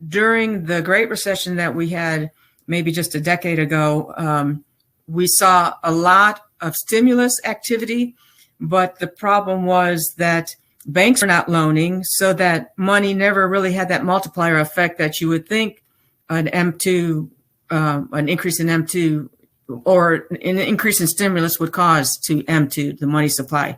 during the Great Recession that we had maybe just a decade ago, we saw a lot of stimulus activity, but the problem was that banks were not loaning, so that money never really had that multiplier effect that you would think an M2, an increase in M2 or an increase in stimulus would cause to M2, the money supply.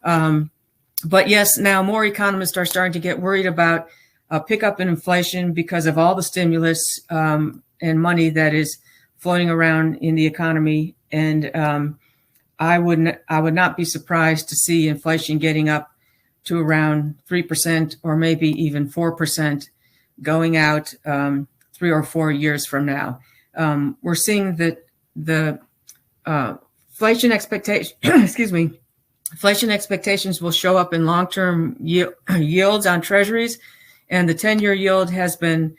But yes, now more economists are starting to get worried about a pickup in inflation because of all the stimulus and money that is floating around in the economy. And I would not be surprised to see inflation getting up to around 3% or maybe even 4% going out 3 or 4 years from now. We're seeing that the inflation expectation, inflation expectations will show up in long-term yields on treasuries, and the 10-year yield has been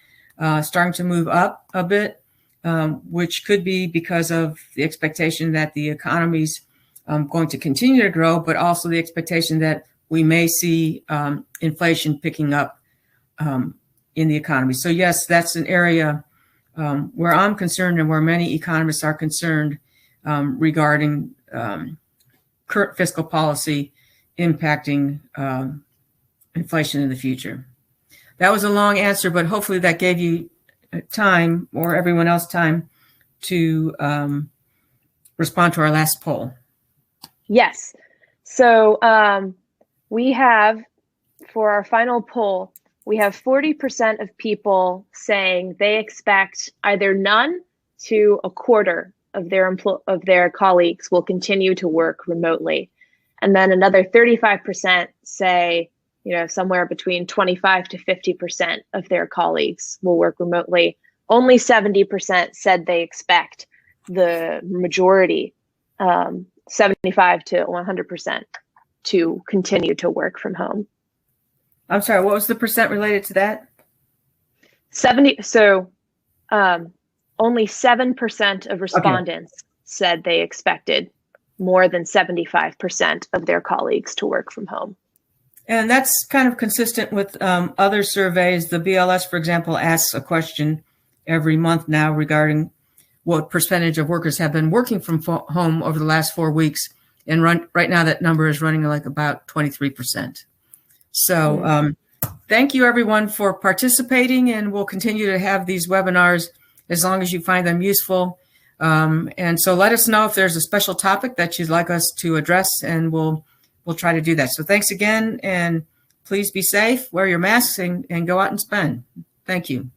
starting to move up a bit, which could be because of the expectation that the economy's going to continue to grow, but also the expectation that we may see inflation picking up in the economy. So yes, that's an area where I'm concerned and where many economists are concerned regarding current fiscal policy impacting inflation in the future. That was a long answer, but hopefully that gave you time, or everyone else time, to respond to our last poll. Yes. So we have, for our final poll, we have 40% of people saying they expect either none to a quarter of their colleagues will continue to work remotely. And then another 35% say, somewhere between 25 to 50% of their colleagues will work remotely. Only 70% said they expect the majority, 75 to 100%, to continue to work from home. I'm sorry, what was the percent related to that? 70. So only 7% of respondents said they expected more than 75% of their colleagues to work from home. And that's kind of consistent with other surveys. The BLS, for example, asks a question every month now regarding what percentage of workers have been working from home over the last 4 weeks. And right now that number is running like about 23%. So thank you, everyone, for participating, and we'll continue to have these webinars as long as you find them useful. And so let us know if there's a special topic that you'd like us to address, and we'll try to do that. So thanks again, and please be safe, wear your masks, and go out and spend. Thank you.